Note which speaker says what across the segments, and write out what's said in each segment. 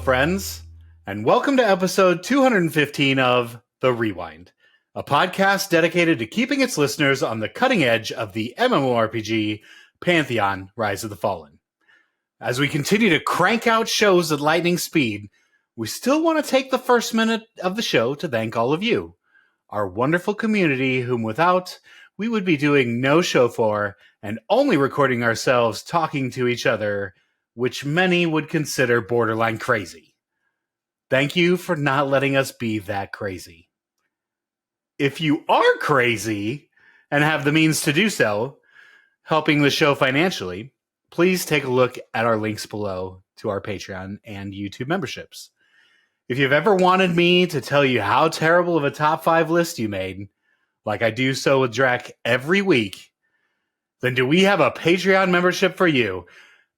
Speaker 1: friends, and welcome to episode 215 of The Rewind, a podcast dedicated to keeping its listeners on the cutting edge of the MMORPG Pantheon Rise of the Fallen. As we continue to crank out shows at lightning speed, we still want to take the first minute of the show to thank all of you, our wonderful community whom without we would be doing no show for and only recording ourselves talking to each other, which many would consider borderline crazy. Thank you for not letting us be that crazy. If you are crazy and have the means to do so, helping the show financially, please take a look at our links below to our Patreon and YouTube memberships. If you've ever wanted me to tell you how terrible of a top 5 list you made, like I do so with Drac every week, then do we have a Patreon membership for you?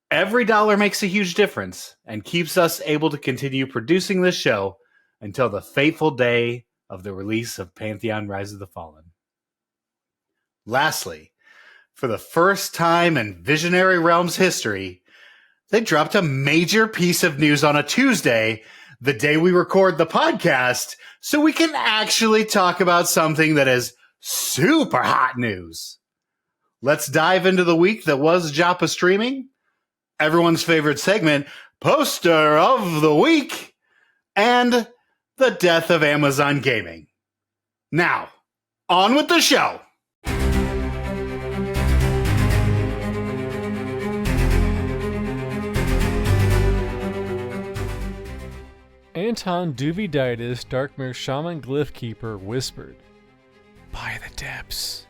Speaker 1: Every dollar makes a huge difference and keeps us able to continue producing this show until the fateful day of the release of Pantheon Rise of the Fallen. Lastly, for the first time in Visionary Realms history, they dropped a major piece of news on a Tuesday, the day we record the podcast, so we can actually talk about something that is super hot news. Let's dive into the week that was Joppa streaming, everyone's favorite segment, Poster of the Week, and the death of Amazon Gaming. Now, on with the show.
Speaker 2: Anton Duviditis, Darkmere Shaman Glyphkeeper, whispered, "By the depths,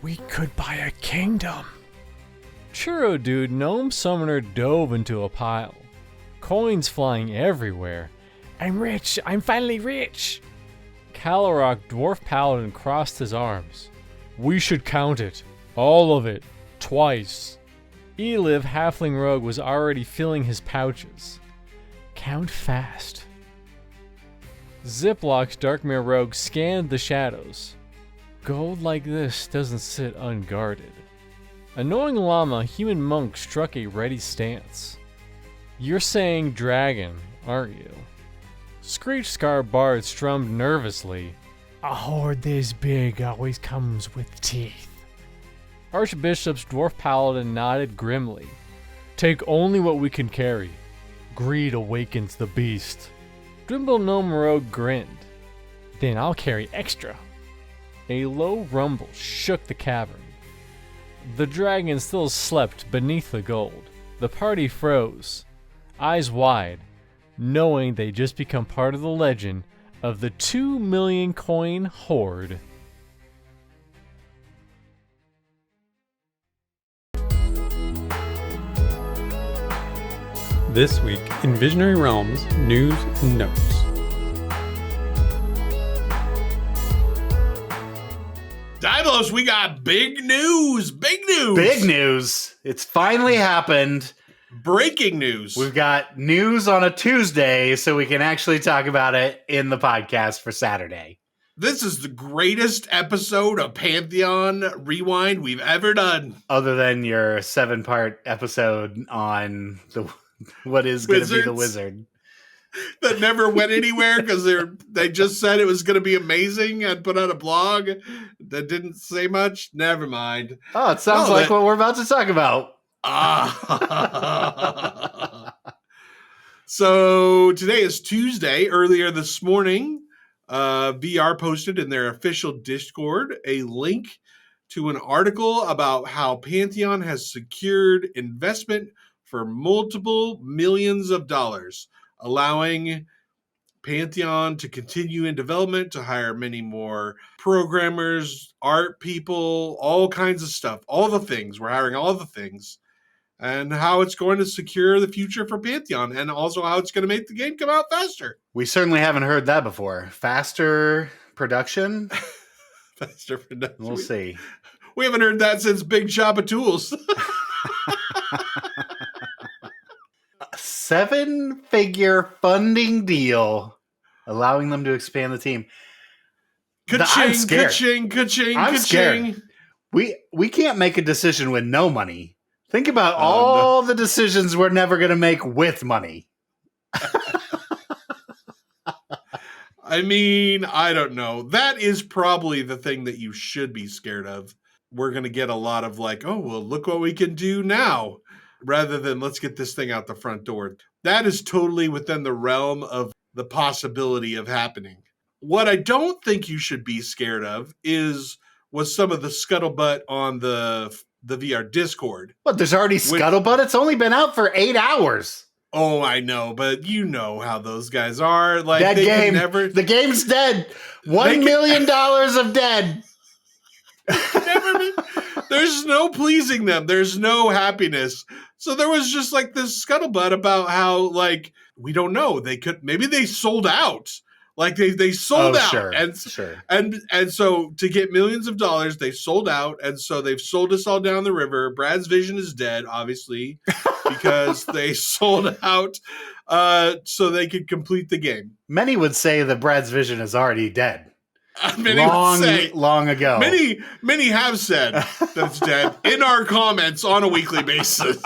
Speaker 2: we could buy a kingdom." Churro Dude, Gnome Summoner, dove into a pile. Coins flying everywhere. "I'm rich! I'm finally rich!" Calorok, Dwarf Paladin, crossed his arms. "We should count it. All of it. Twice." Eliv, Halfling Rogue, was already filling his pouches. "Count fast." Ziplock's Darkmere Rogue scanned the shadows. Gold like this doesn't sit unguarded. Annoying Llama, Human Monk, struck a ready stance. "You're saying dragon, aren't you?" Screech Scar Bard strummed nervously. "A horde this big always comes with teeth." Archbishop's Dwarf Paladin nodded grimly. "Take only what we can carry. Greed awakens the beast." Drimble Gnome Rogue grinned. "Then I'll carry extra." A low rumble shook the cavern. The dragon still slept beneath the gold. The party froze, eyes wide, knowing they'd just become part of the legend of the 2 million coin horde.
Speaker 3: This week in Visionary Realms News and Notes.
Speaker 4: Dimos, we got big news! Big news!
Speaker 1: Big news. It's finally happened.
Speaker 4: Breaking news.
Speaker 1: We've got news on a Tuesday, so we can actually talk about it in the podcast for Saturday.
Speaker 4: This is the greatest episode of Pantheon Rewind we've ever done.
Speaker 1: Other than your 7-part episode on the what is going to be the wizard.
Speaker 4: That never went anywhere because they just said it was going to be amazing and put out a blog that didn't say much. Never mind.
Speaker 1: Oh, it sounds like what we're about to talk about.
Speaker 4: So today is Tuesday. Earlier this morning, VR posted in their official Discord a link to an article about how Pantheon has secured investment for multiple millions of dollars, allowing Pantheon to continue in development, to hire many more programmers, art people, all kinds of stuff, all the things. We're hiring all the things, and how it's going to secure the future for Pantheon, and also how it's going to make the game come out faster.
Speaker 1: We certainly haven't heard that before. Faster production?
Speaker 4: Faster production.
Speaker 1: We'll see.
Speaker 4: We haven't heard that since Big Shop of Tools.
Speaker 1: A 7-figure funding deal allowing them to expand the team.
Speaker 4: Ka-ching, ka-ching, ka-ching,
Speaker 1: I'm
Speaker 4: ka-ching.
Speaker 1: scared. We can't make a decision with no money. Think about all the decisions we're never going to make with money.
Speaker 4: I mean, I don't know. That is probably the thing that you should be scared of. We're going to get a lot of like, oh, well, look what we can do now, rather than let's get this thing out the front door. That is totally within the realm of the possibility of happening. What I don't think you should be scared of was some of the scuttlebutt on the VR Discord.
Speaker 1: What, there's already scuttlebutt? It's only been out for 8 hours.
Speaker 4: Oh, I know, but you know how those guys are. Like
Speaker 1: that
Speaker 4: they
Speaker 1: game,
Speaker 4: never.
Speaker 1: The game's dead. $1 million of dead.
Speaker 4: There's no pleasing them. There's no happiness. So there was just like this scuttlebutt about how like we don't know. Maybe they sold out. Like they sold out,
Speaker 1: sure,
Speaker 4: and so to get millions of dollars, they sold out, and so they've sold us all down the river. Brad's vision is dead, obviously, because they sold out, so they could complete the game.
Speaker 1: Many would say that Brad's vision is already dead.
Speaker 4: Long
Speaker 1: ago.
Speaker 4: Many have said that it's dead in our comments on a weekly basis.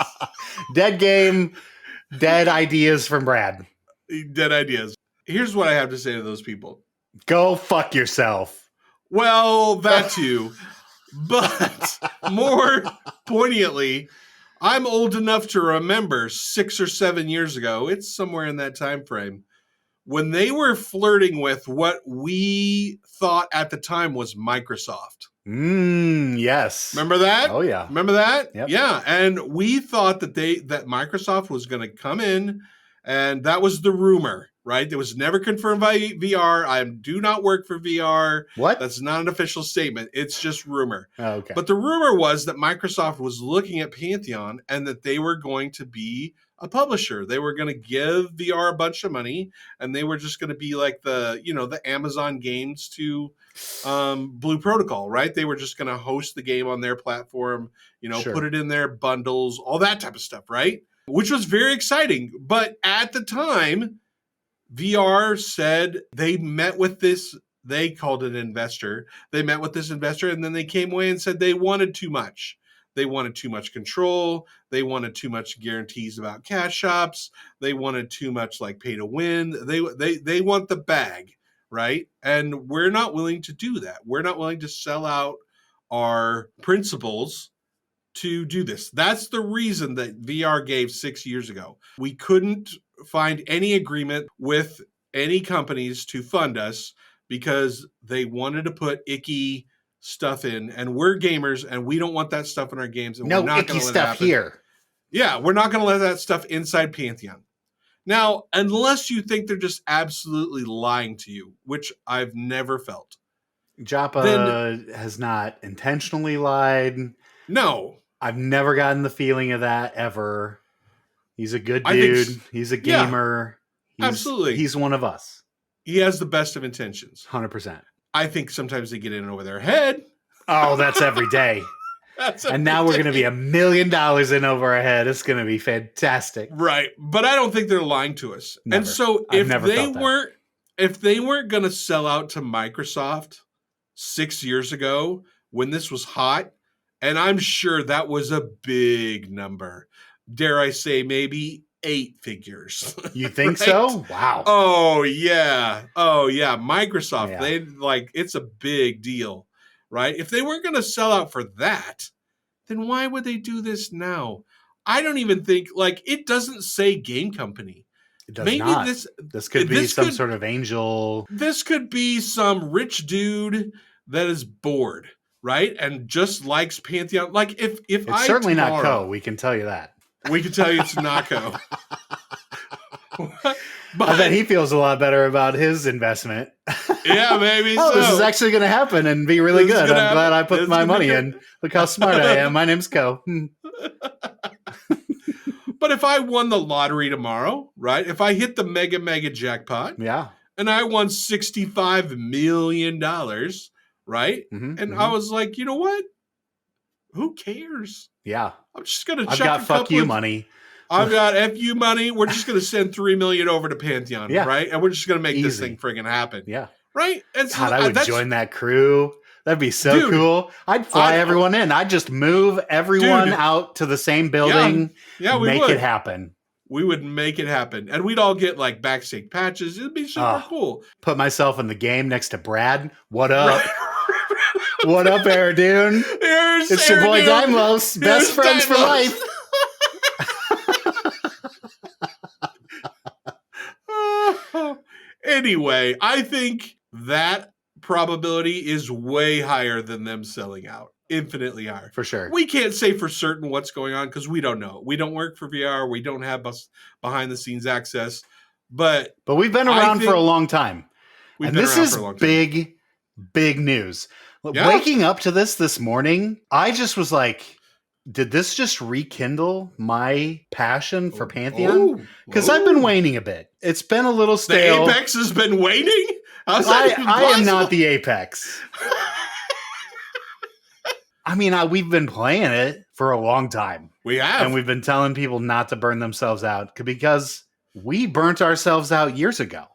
Speaker 1: Dead game, dead ideas from Brad.
Speaker 4: Dead ideas. Here's what I have to say to those people.
Speaker 1: Go fuck yourself.
Speaker 4: Well, that too. But more poignantly, I'm old enough to remember 6 or 7 years ago, it's somewhere in that time frame, when they were flirting with what we thought at the time was Microsoft.
Speaker 1: Yes.
Speaker 4: Remember that?
Speaker 1: Oh, yeah.
Speaker 4: Remember that?
Speaker 1: Yep.
Speaker 4: Yeah. And we thought that Microsoft was going to come in, and that was the rumor, right? It was never confirmed by VR. I do not work for VR.
Speaker 1: What?
Speaker 4: That's not an official statement. It's just rumor.
Speaker 1: Oh, okay.
Speaker 4: But the rumor was that Microsoft was looking at Pantheon and that they were going to be a publisher. They were going to give VR a bunch of money, and they were just going to be like the Amazon games to Blue Protocol, right? They were just going to host the game on their platform,
Speaker 1: Sure.
Speaker 4: Put it in their bundles, all that type of stuff, right? Which was very exciting. But at the time, VR said they met with this, they called it an investor. They met with this investor, and then they came away and said they wanted too much. They wanted too much control. They wanted too much guarantees about cash shops. They wanted too much like pay to win. They want the bag, right? And we're not willing to do that. We're not willing to sell out our principles to do this. That's the reason that VR gave 6 years ago. We couldn't find any agreement with any companies to fund us because they wanted to put icky stuff in, and we're gamers and we don't want that stuff in our games. And
Speaker 1: no
Speaker 4: we're not
Speaker 1: icky
Speaker 4: let
Speaker 1: stuff here.
Speaker 4: Yeah, we're not going to let that stuff inside Pantheon. Now, unless you think they're just absolutely lying to you, which I've never felt.
Speaker 1: Joppa has not intentionally lied.
Speaker 4: No.
Speaker 1: I've never gotten the feeling of that ever. He's a good dude. He's a gamer.
Speaker 4: Yeah, absolutely.
Speaker 1: He's one of us.
Speaker 4: He has the best of intentions.
Speaker 1: 100%.
Speaker 4: I think sometimes they get in over their head.
Speaker 1: Oh, that's every day. And now we're going to be $1 million in over our head. It's going to be fantastic.
Speaker 4: Right. But I don't think they're lying to us.
Speaker 1: Never.
Speaker 4: And so if they weren't going to sell out to Microsoft 6 years ago when this was hot, and I'm sure that was a big number, dare I say maybe 8 figures.
Speaker 1: You think
Speaker 4: right?
Speaker 1: so? Wow.
Speaker 4: Oh yeah. Microsoft, it's a big deal, right? If they weren't going to sell out for that, then why would they do this now? I don't even think, it doesn't say game company.
Speaker 1: It does not. This could be some sort of angel.
Speaker 4: This could be some rich dude that is bored, right? And just likes Pantheon. It's
Speaker 1: certainly not Co. We can tell you that.
Speaker 4: We can tell you it's not Co.
Speaker 1: But I bet he feels a lot better about his investment.
Speaker 4: Yeah, maybe so.
Speaker 1: This is actually going to happen and be really good. I'm glad I put my money in. Look how smart I am. My name's Co.
Speaker 4: But if I won the lottery tomorrow, right? If I hit the mega jackpot,
Speaker 1: yeah,
Speaker 4: and I won $65 million, right? And I was like, you know what? Who cares?
Speaker 1: Yeah,
Speaker 4: I'm just gonna.
Speaker 1: I've got fuck you money.
Speaker 4: I've got FU money. We're just gonna send $3 million over to Pantheon, right? And we're just gonna make this thing friggin' happen.
Speaker 1: Yeah,
Speaker 4: right. And so
Speaker 1: God, I would join that crew. That'd be so cool. I'd fly everyone in. I'd just move everyone out to the same building.
Speaker 4: Yeah, we
Speaker 1: make
Speaker 4: would.
Speaker 1: it happen.
Speaker 4: We would make it happen. And we'd all get like backstage patches. It'd be super cool.
Speaker 1: Put myself in the game next to Brad. What up? What up, Aradune? It's your boy Daimlos. Best friends for life.
Speaker 4: Anyway, I think that probability is way higher than them selling out. Infinitely higher.
Speaker 1: For sure.
Speaker 4: We can't say for certain what's going on because we don't know. We don't work for VR. We don't have behind the scenes access. But
Speaker 1: we've been around for a long time. And this is big news. Yeah. Waking up to this morning, I just was like, did this just rekindle my passion for Pantheon? Because I've been waning a bit. It's been a little stale.
Speaker 4: The Apex has been waning?
Speaker 1: I am not the Apex. I mean, we've been playing it for a long time.
Speaker 4: We have.
Speaker 1: And we've been telling people not to burn themselves out because we burnt ourselves out years ago.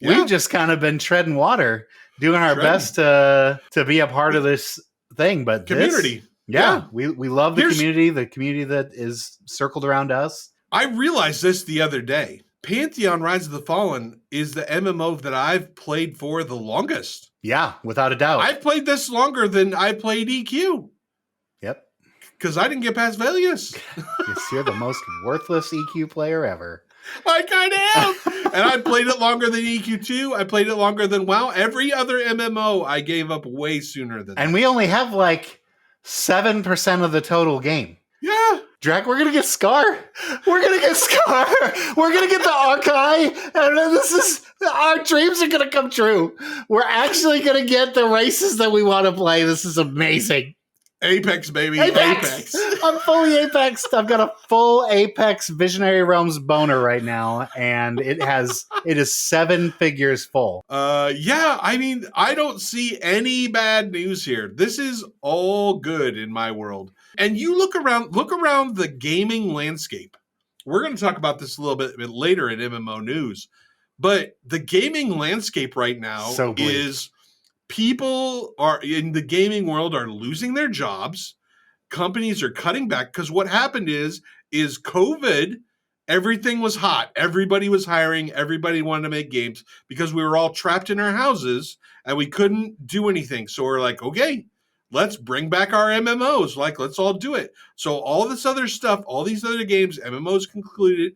Speaker 1: Yeah. We've just kind of been treading water, doing our best to be a part of this thing. But
Speaker 4: community.
Speaker 1: We love the community that is circled around us.
Speaker 4: I realized this the other day. Pantheon Rise of the Fallen is the MMO that I've played for the longest.
Speaker 1: Yeah, without a doubt.
Speaker 4: I've played this longer than I played EQ.
Speaker 1: Yep.
Speaker 4: Because I didn't get past Velius.
Speaker 1: You're the most worthless EQ player ever.
Speaker 4: I kind of am. And I played it longer than EQ2. I played it longer than WoW. Every other MMO I gave up way sooner than that.
Speaker 1: And we only have like 7% of the total game.
Speaker 4: Yeah.
Speaker 1: Drac, we're going to get Scar. We're going to get Scar. We're going to get the Archive. And then our dreams are going to come true. We're actually going to get the races that we want to play. This is amazing.
Speaker 4: Apex, baby. Apex.
Speaker 1: I'm fully Apexed. I've got a full Apex Visionary Realms boner right now. And it is 7 figures full.
Speaker 4: Yeah, I mean, I don't see any bad news here. This is all good in my world. And you look around the gaming landscape. We're going to talk about this a little bit later in MMO news. But the gaming landscape right now is people are in the gaming world are losing their jobs. Companies are cutting back because what happened is COVID, everything was hot. Everybody was hiring. Everybody wanted to make games because we were all trapped in our houses and we couldn't do anything. So we're like, okay, let's bring back our MMOs. Like, let's all do it. So all this other stuff, all these other games, MMOs concluded,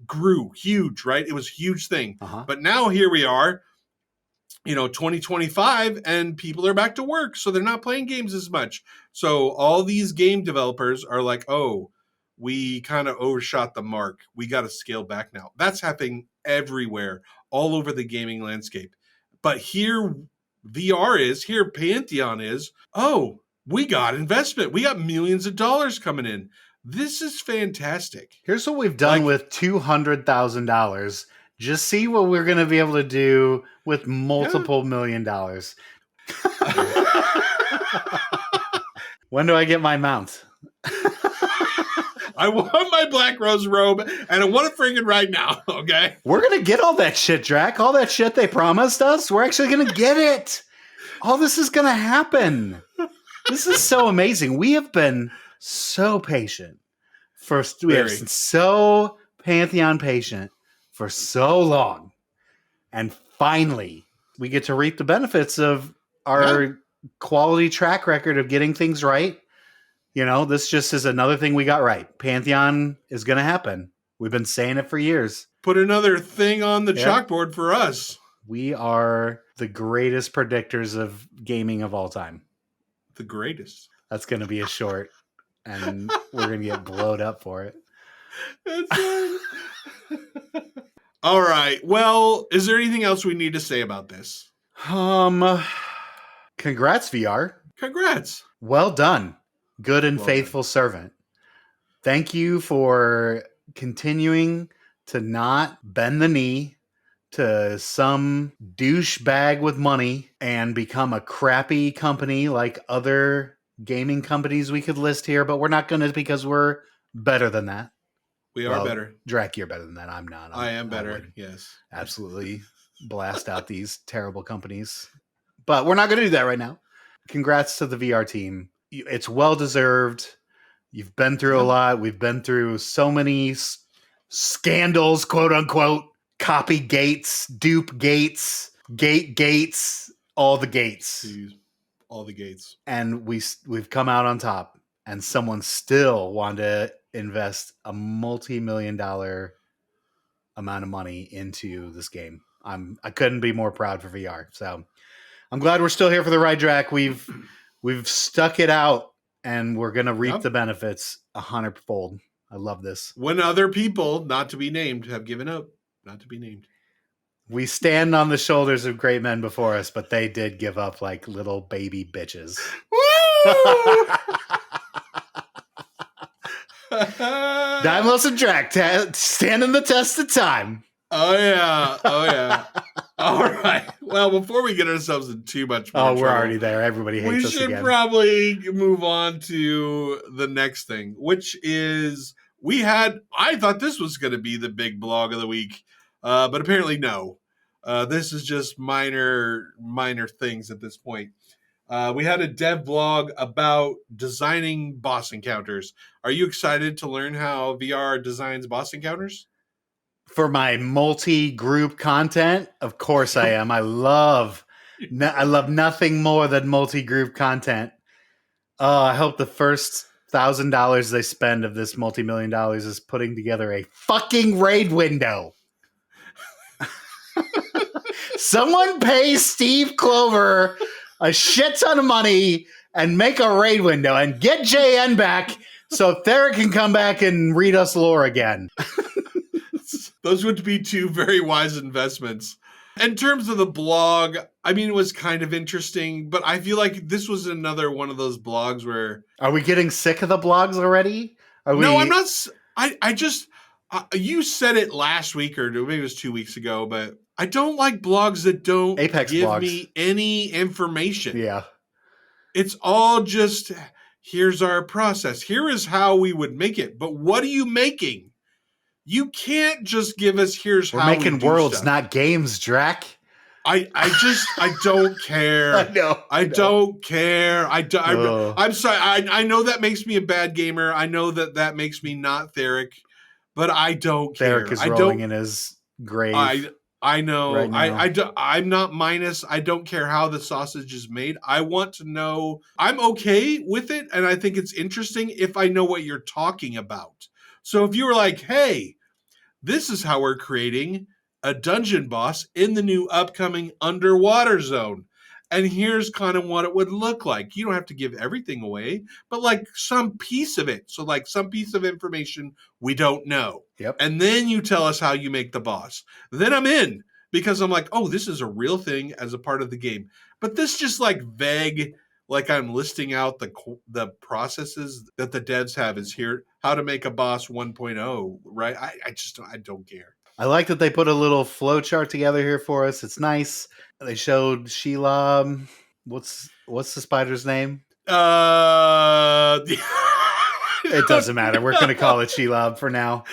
Speaker 4: grew huge, right? It was a huge thing. But now here we are, 2025, and people are back to work. So they're not playing games as much. So all these game developers are like, oh, we kind of overshot the mark. We got to scale back now. That's happening everywhere, all over the gaming landscape. But here Pantheon is, oh, we got investment. We got millions of dollars coming in. This is fantastic.
Speaker 1: Here's what we've done with $200,000. Just see what we're going to be able to do with multiple $1 million. When do I get my mount?
Speaker 4: I want my Black Rose robe, and I want it freaking right now, okay?
Speaker 1: We're going to get all that shit, Drac. All that shit they promised us. We're actually going to get it. All this is going to happen. This is so amazing. We have been so patient. We have been so Pantheon patient for so long. And finally, we get to reap the benefits of our quality track record of getting things right. This just is another thing we got right. Pantheon is going to happen. We've been saying it for years.
Speaker 4: Put another thing on the chalkboard for us.
Speaker 1: We are the greatest predictors of gaming of all time.
Speaker 4: The greatest.
Speaker 1: That's going to be a short, and we're going to get blowed up for it.
Speaker 4: That's right. All right. Well, is there anything else we need to say about this?
Speaker 1: Congrats, VR.
Speaker 4: Congrats.
Speaker 1: Well done. Good and faithful servant. Thank you for continuing to not bend the knee to some douchebag with money and become a crappy company like other gaming companies we could list here, but we're not going to because we're better than that.
Speaker 4: We are better.
Speaker 1: Drac, you're better than that. I'm not.
Speaker 4: I am better. Yes.
Speaker 1: Absolutely blast out these terrible companies. But we're not going to do that right now. Congrats to the VR team. It's well deserved. You've been through a lot. We've been through so many scandals, quote unquote, copy gates, dupe gates, gates, all the gates.
Speaker 4: Jeez, all the gates.
Speaker 1: And we've come out on top, and someone still wanted to invest a multi-million-dollar amount of money into this game. I couldn't be more proud for VR. So I'm glad we're still here for the ride, Drac. We've stuck it out, and we're gonna reap the benefits 100-fold. I love this.
Speaker 4: When other people, not to be named, have given up, not to be named.
Speaker 1: We stand on the shoulders of great men before us, but they did give up like little baby bitches. Dimos and Drac standing the test of time.
Speaker 4: Oh yeah. All right. Well, before we get ourselves in too much more
Speaker 1: we're
Speaker 4: trouble,
Speaker 1: already there. Everybody hates us again.
Speaker 4: We should probably move on to the next thing, which is I thought this was going to be the big blog of the week, but apparently no. This is just minor things at this point. We had a dev blog about designing boss encounters. Are you excited to learn how VR designs boss encounters?
Speaker 1: For my multi-group content, of course I am. I love nothing more than multi-group content. I hope the first $1,000 they spend of this multi-million dollars is putting together a fucking raid window. Someone pay Steve Clover a shit ton of money and make a raid window and get JN back so Thera can come back and read us lore again.
Speaker 4: Those would be two very wise investments. In terms of the blog, I mean, it was kind of interesting, but I feel like this was another one of those blogs where...
Speaker 1: Are we getting sick of the blogs already?
Speaker 4: No, I'm not. I just... you said it last week, or maybe it was 2 weeks ago, but I don't like blogs that don't
Speaker 1: Apex
Speaker 4: give
Speaker 1: blogs.
Speaker 4: me any information.
Speaker 1: Yeah.
Speaker 4: It's all just, here's our process. Here is how we would make it. But what are you making? You can't just give us
Speaker 1: We're making worlds,
Speaker 4: stuff.
Speaker 1: not games, Drac.
Speaker 4: I don't care.
Speaker 1: I know.
Speaker 4: I don't care. I'm sorry. I know that makes me a bad gamer. I know that makes me not Theric, but I don't care.
Speaker 1: Theric is rolling in his grave.
Speaker 4: I know.
Speaker 1: Right now.
Speaker 4: I'm not minus. I don't care how the sausage is made. I want to know. I'm okay with it, and I think it's interesting if I know what you're talking about. So if you were like, hey, this is how we're creating a dungeon boss in the new upcoming underwater zone. And here's kind of what it would look like. You don't have to give everything away, but like some piece of it. So like some piece of information we don't know.
Speaker 1: Yep.
Speaker 4: And then you tell us how you make the boss. Then I'm in, because I'm like, oh, this is a real thing as a part of the game. But this just like vague, like I'm listing out the processes that the devs have is here, how to make a boss 1.0, right? I don't care.
Speaker 1: I like that they put a little flow chart together here for us. It's nice. They showed Sheila. What's the spider's name? It doesn't matter. We're going to call it Sheila for now.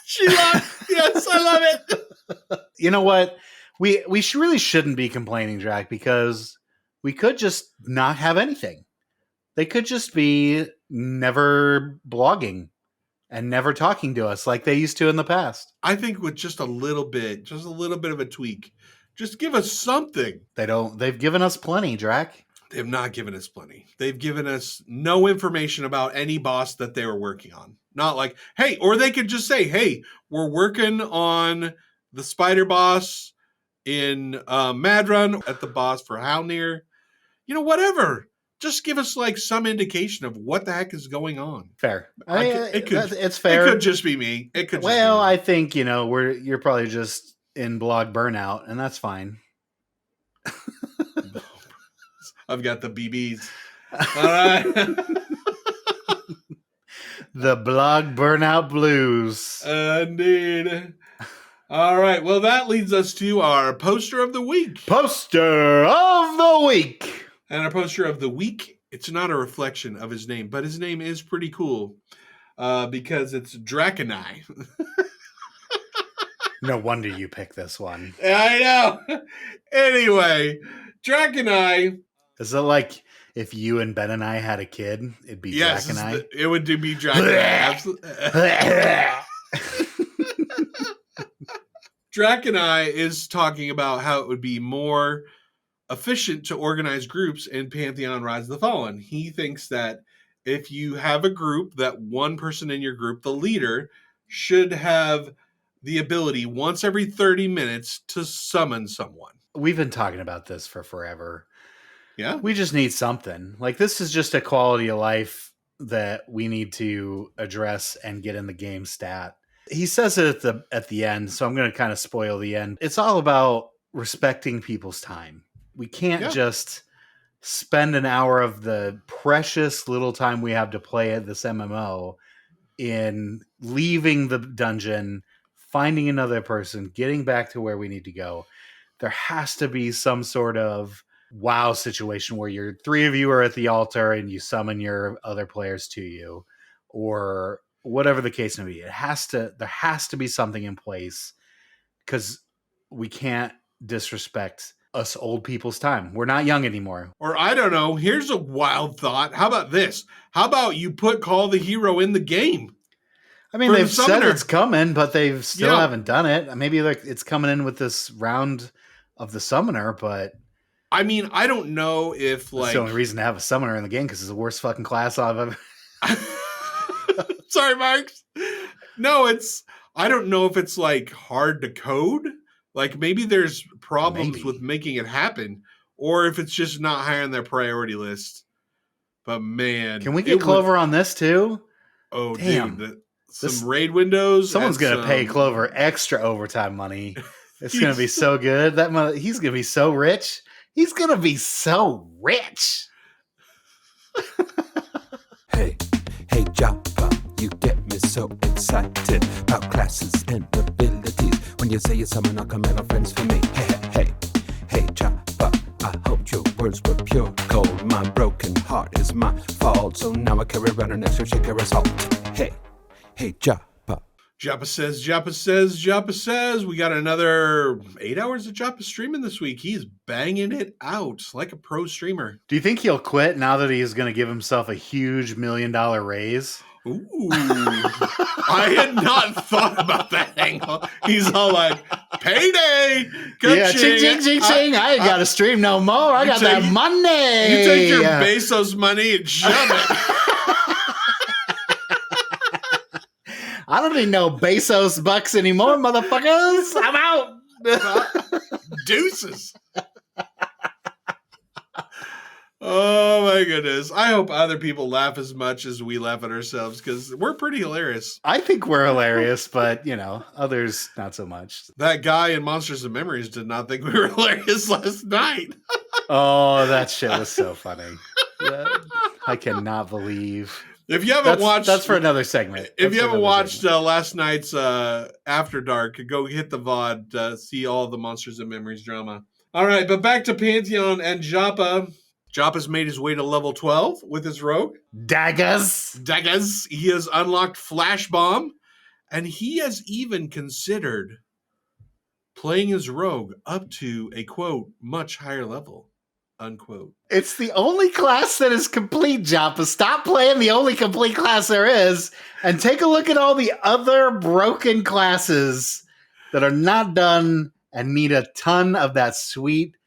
Speaker 4: Sheila. Yes, I love it.
Speaker 1: You know what? We really shouldn't be complaining, Drac, because we could just not have anything. They could just be never blogging and never talking to us like they used to in the past.
Speaker 4: I think with just a little bit of a tweak, just give us something.
Speaker 1: They've given us plenty, Drac.
Speaker 4: They have not given us plenty. They've given us no information about any boss that they were working on. Not like, hey, or they could just say, hey, we're working on the spider boss in Madrun at the boss for Halnir. Whatever. Just give us like some indication of what the heck is going on.
Speaker 1: Fair.
Speaker 4: It's
Speaker 1: fair.
Speaker 4: It could just be me.
Speaker 1: I think you're probably just in blog burnout, and that's fine.
Speaker 4: I've got the BBs. All right.
Speaker 1: The blog burnout blues.
Speaker 4: Indeed. All right. Well, that leads us to our poster of the week.
Speaker 1: Poster of the week.
Speaker 4: And our poster of the week, it's not a reflection of his name, but his name is pretty cool because it's Draconai.
Speaker 1: No wonder you picked this one.
Speaker 4: I know. Anyway, Draconai.
Speaker 1: Is it like if you and Benonai had a kid, it'd be Draconai?
Speaker 4: It would be Draconai. Absolutely. Drakenai is talking about how it would be more efficient to organize groups in Pantheon Rise of the Fallen. He thinks that if you have a group, that one person in your group, the leader, should have the ability once every 30 minutes to summon someone.
Speaker 1: We've been talking about this for forever.
Speaker 4: Yeah.
Speaker 1: We just need something. Like, this is just a quality of life that we need to address and get in the game stat. He says it at the end, so I'm going to kind of spoil the end. It's all about respecting people's time. We can't just spend an hour of the precious little time we have to play at this MMO in leaving the dungeon, finding another person, getting back to where we need to go. There has to be some sort of WoW situation where three of you are at the altar and you summon your other players to you, or whatever the case may be. There has to be something in place, because we can't disrespect us old people's time. We're not young anymore.
Speaker 4: Or I don't know, here's a wild thought. How about this? How about you put Call the Hero in the game?
Speaker 1: I mean, they've said it's coming, but they still haven't done it. Maybe it's coming in with this round of the summoner, but
Speaker 4: I mean, I don't know if
Speaker 1: that's the only reason to have a summoner in the game, because it's the worst fucking class I've ever.
Speaker 4: Sorry, Marks. No, I don't know if it's like hard to code. Like, maybe there's problems with making it happen, or if it's just not high on their priority list. But man,
Speaker 1: can we get Clover on this too?
Speaker 4: Oh, damn. Dude, some raid windows.
Speaker 1: Someone's going to pay Clover extra overtime money. It's going to be so good. He's going to be so rich. He's going to be so rich.
Speaker 5: Hey, Joppa, you get me so excited about classes and abilities. When you say you're someone, I'll come out friends for me. Hey, Joppa, I hoped your words were pure gold. My broken heart is my fault, so now I carry around an extra shaker of salt. Hey, Joppa.
Speaker 4: Joppa says. We got another 8 hours of Joppa streaming this week. He's banging it out like a pro streamer.
Speaker 1: Do you think he'll quit now that he's going to give himself a huge $1 million raise?
Speaker 4: Ooh, I had not thought about that angle. He's all like, payday.
Speaker 1: Ching, ching. I ain't got to stream no more. I got that money.
Speaker 4: You take your Bezos money and shove it.
Speaker 1: I don't need no Bezos bucks anymore, motherfuckers. I'm out.
Speaker 4: Deuces. Oh my goodness. I hope other people laugh as much as we laugh at ourselves, because we're pretty hilarious.
Speaker 1: I think we're hilarious, but others not so much.
Speaker 4: That guy in Monsters and Memories did not think we were hilarious last night.
Speaker 1: Oh, that shit was so funny. I cannot believe.
Speaker 4: If you haven't watched,
Speaker 1: that's for another segment.
Speaker 4: If you haven't watched last night's After Dark, go hit the VOD to see all the Monsters and Memories drama. All right, but back to Pantheon and Joppa. Joppa's made his way to level 12 with his rogue.
Speaker 1: Daggers.
Speaker 4: He has unlocked Flashbomb, and he has even considered playing his rogue up to a, quote, much higher level, unquote.
Speaker 1: It's the only class that is complete, Joppa. Stop playing the only complete class there is, and take a look at all the other broken classes that are not done and need a ton of that sweet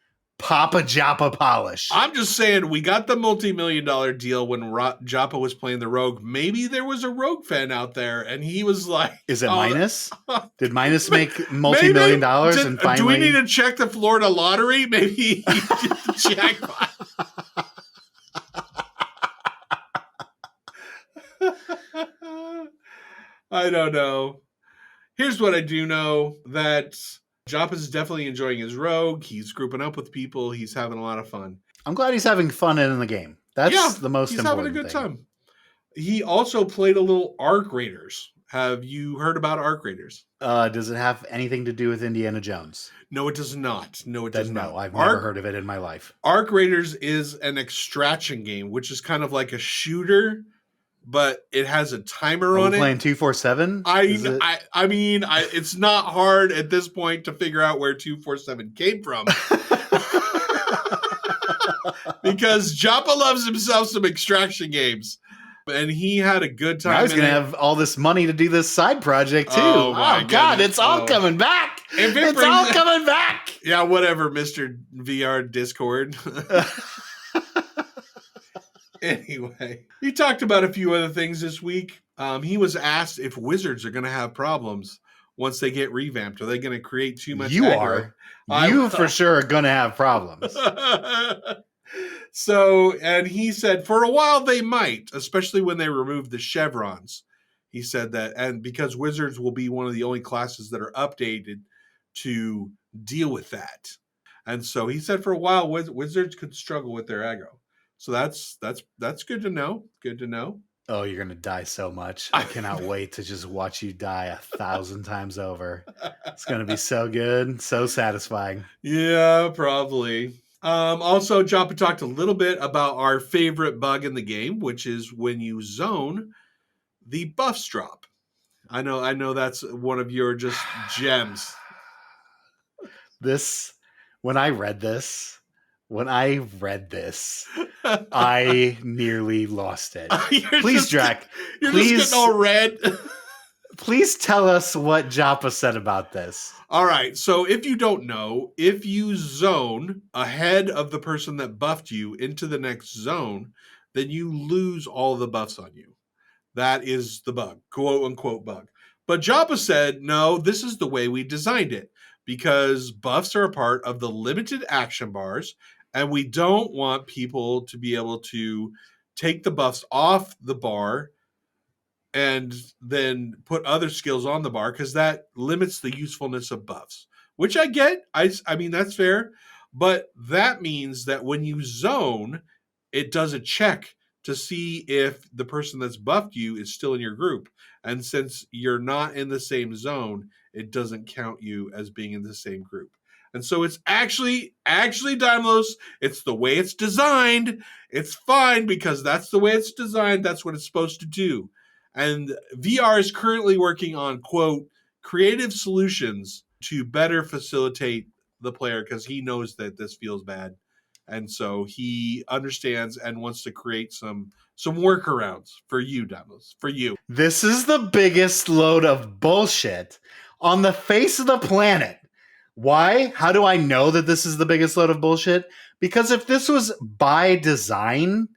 Speaker 1: Papa Joppa polish.
Speaker 4: I'm just saying, we got the multi-million-dollar deal when Joppa was playing the rogue. Maybe there was a rogue fan out there, and he was like,
Speaker 1: "Is it Minus? Did Minus make multi-million dollars?" And finally,
Speaker 4: do we need to check the Florida lottery? Maybe he did the jackpot. I don't know. Here's what I do know, that Joppa's definitely enjoying his rogue. He's grouping up with people. He's having a lot of fun.
Speaker 1: I'm glad he's having fun in the game. That's the most important thing. He's having a good time.
Speaker 4: He also played a little Arc Raiders. Have you heard about Arc Raiders?
Speaker 1: Does it have anything to do with Indiana Jones?
Speaker 4: No, it does not. No,
Speaker 1: I've never heard of it in my life.
Speaker 4: Arc Raiders is an extraction game, which is kind of like a shooter, but it has a timer on it.
Speaker 1: Playing 247?
Speaker 4: I mean, it's not hard at this point to figure out where 247 came from. Because Joppa loves himself some extraction games. And he had a good time.
Speaker 1: I was going to have all this money to do this side project too.
Speaker 4: Oh, my
Speaker 1: God,
Speaker 4: goodness.
Speaker 1: it's all coming back.
Speaker 4: If it
Speaker 1: It's
Speaker 4: brings-
Speaker 1: all coming back.
Speaker 4: Yeah, whatever, Mr. VR Discord. Anyway, he talked about a few other things this week. He was asked if wizards are going to have problems once they get revamped. Are they going to create too much
Speaker 1: You
Speaker 4: aggro?
Speaker 1: are. You for sure are going to have problems.
Speaker 4: So, and he said for a while they might, especially when they remove the chevrons. He said that, and because wizards will be one of the only classes that are updated to deal with that. And so he said for a while wizards could struggle with their aggro. So that's good to know. Good to know.
Speaker 1: Oh, you're going to die so much. I cannot wait to just watch you die 1,000 times over. It's going to be so good, so satisfying.
Speaker 4: Yeah, probably. Also, Joppa talked a little bit about our favorite bug in the game, which is when you zone, the buffs drop. I know that's one of your just gems.
Speaker 1: When I read this, I nearly lost it. Please, Drac,
Speaker 4: You're
Speaker 1: please,
Speaker 4: just getting all red.
Speaker 1: Please tell us what Joppa said about this.
Speaker 4: All right. So if you don't know, if you zone ahead of the person that buffed you into the next zone, then you lose all the buffs on you. That is the bug, quote unquote bug. But Joppa said, no, this is the way we designed it because buffs are a part of the limited action bars, and we don't want people to be able to take the buffs off the bar and then put other skills on the bar because that limits the usefulness of buffs, which I get. I mean, that's fair. But that means that when you zone, it does a check to see if the person that's buffed you is still in your group. And since you're not in the same zone, it doesn't count you as being in the same group. And so it's actually Daimlos, it's the way it's designed. It's fine because that's the way it's designed. That's what it's supposed to do. And VR is currently working on, quote, creative solutions to better facilitate the player because he knows that this feels bad. And so he understands and wants to create some workarounds for you, Daimlos, for you.
Speaker 1: This is the biggest load of bullshit on the face of the planet. Why? How do I know that this is the biggest load of bullshit? Because if this was by design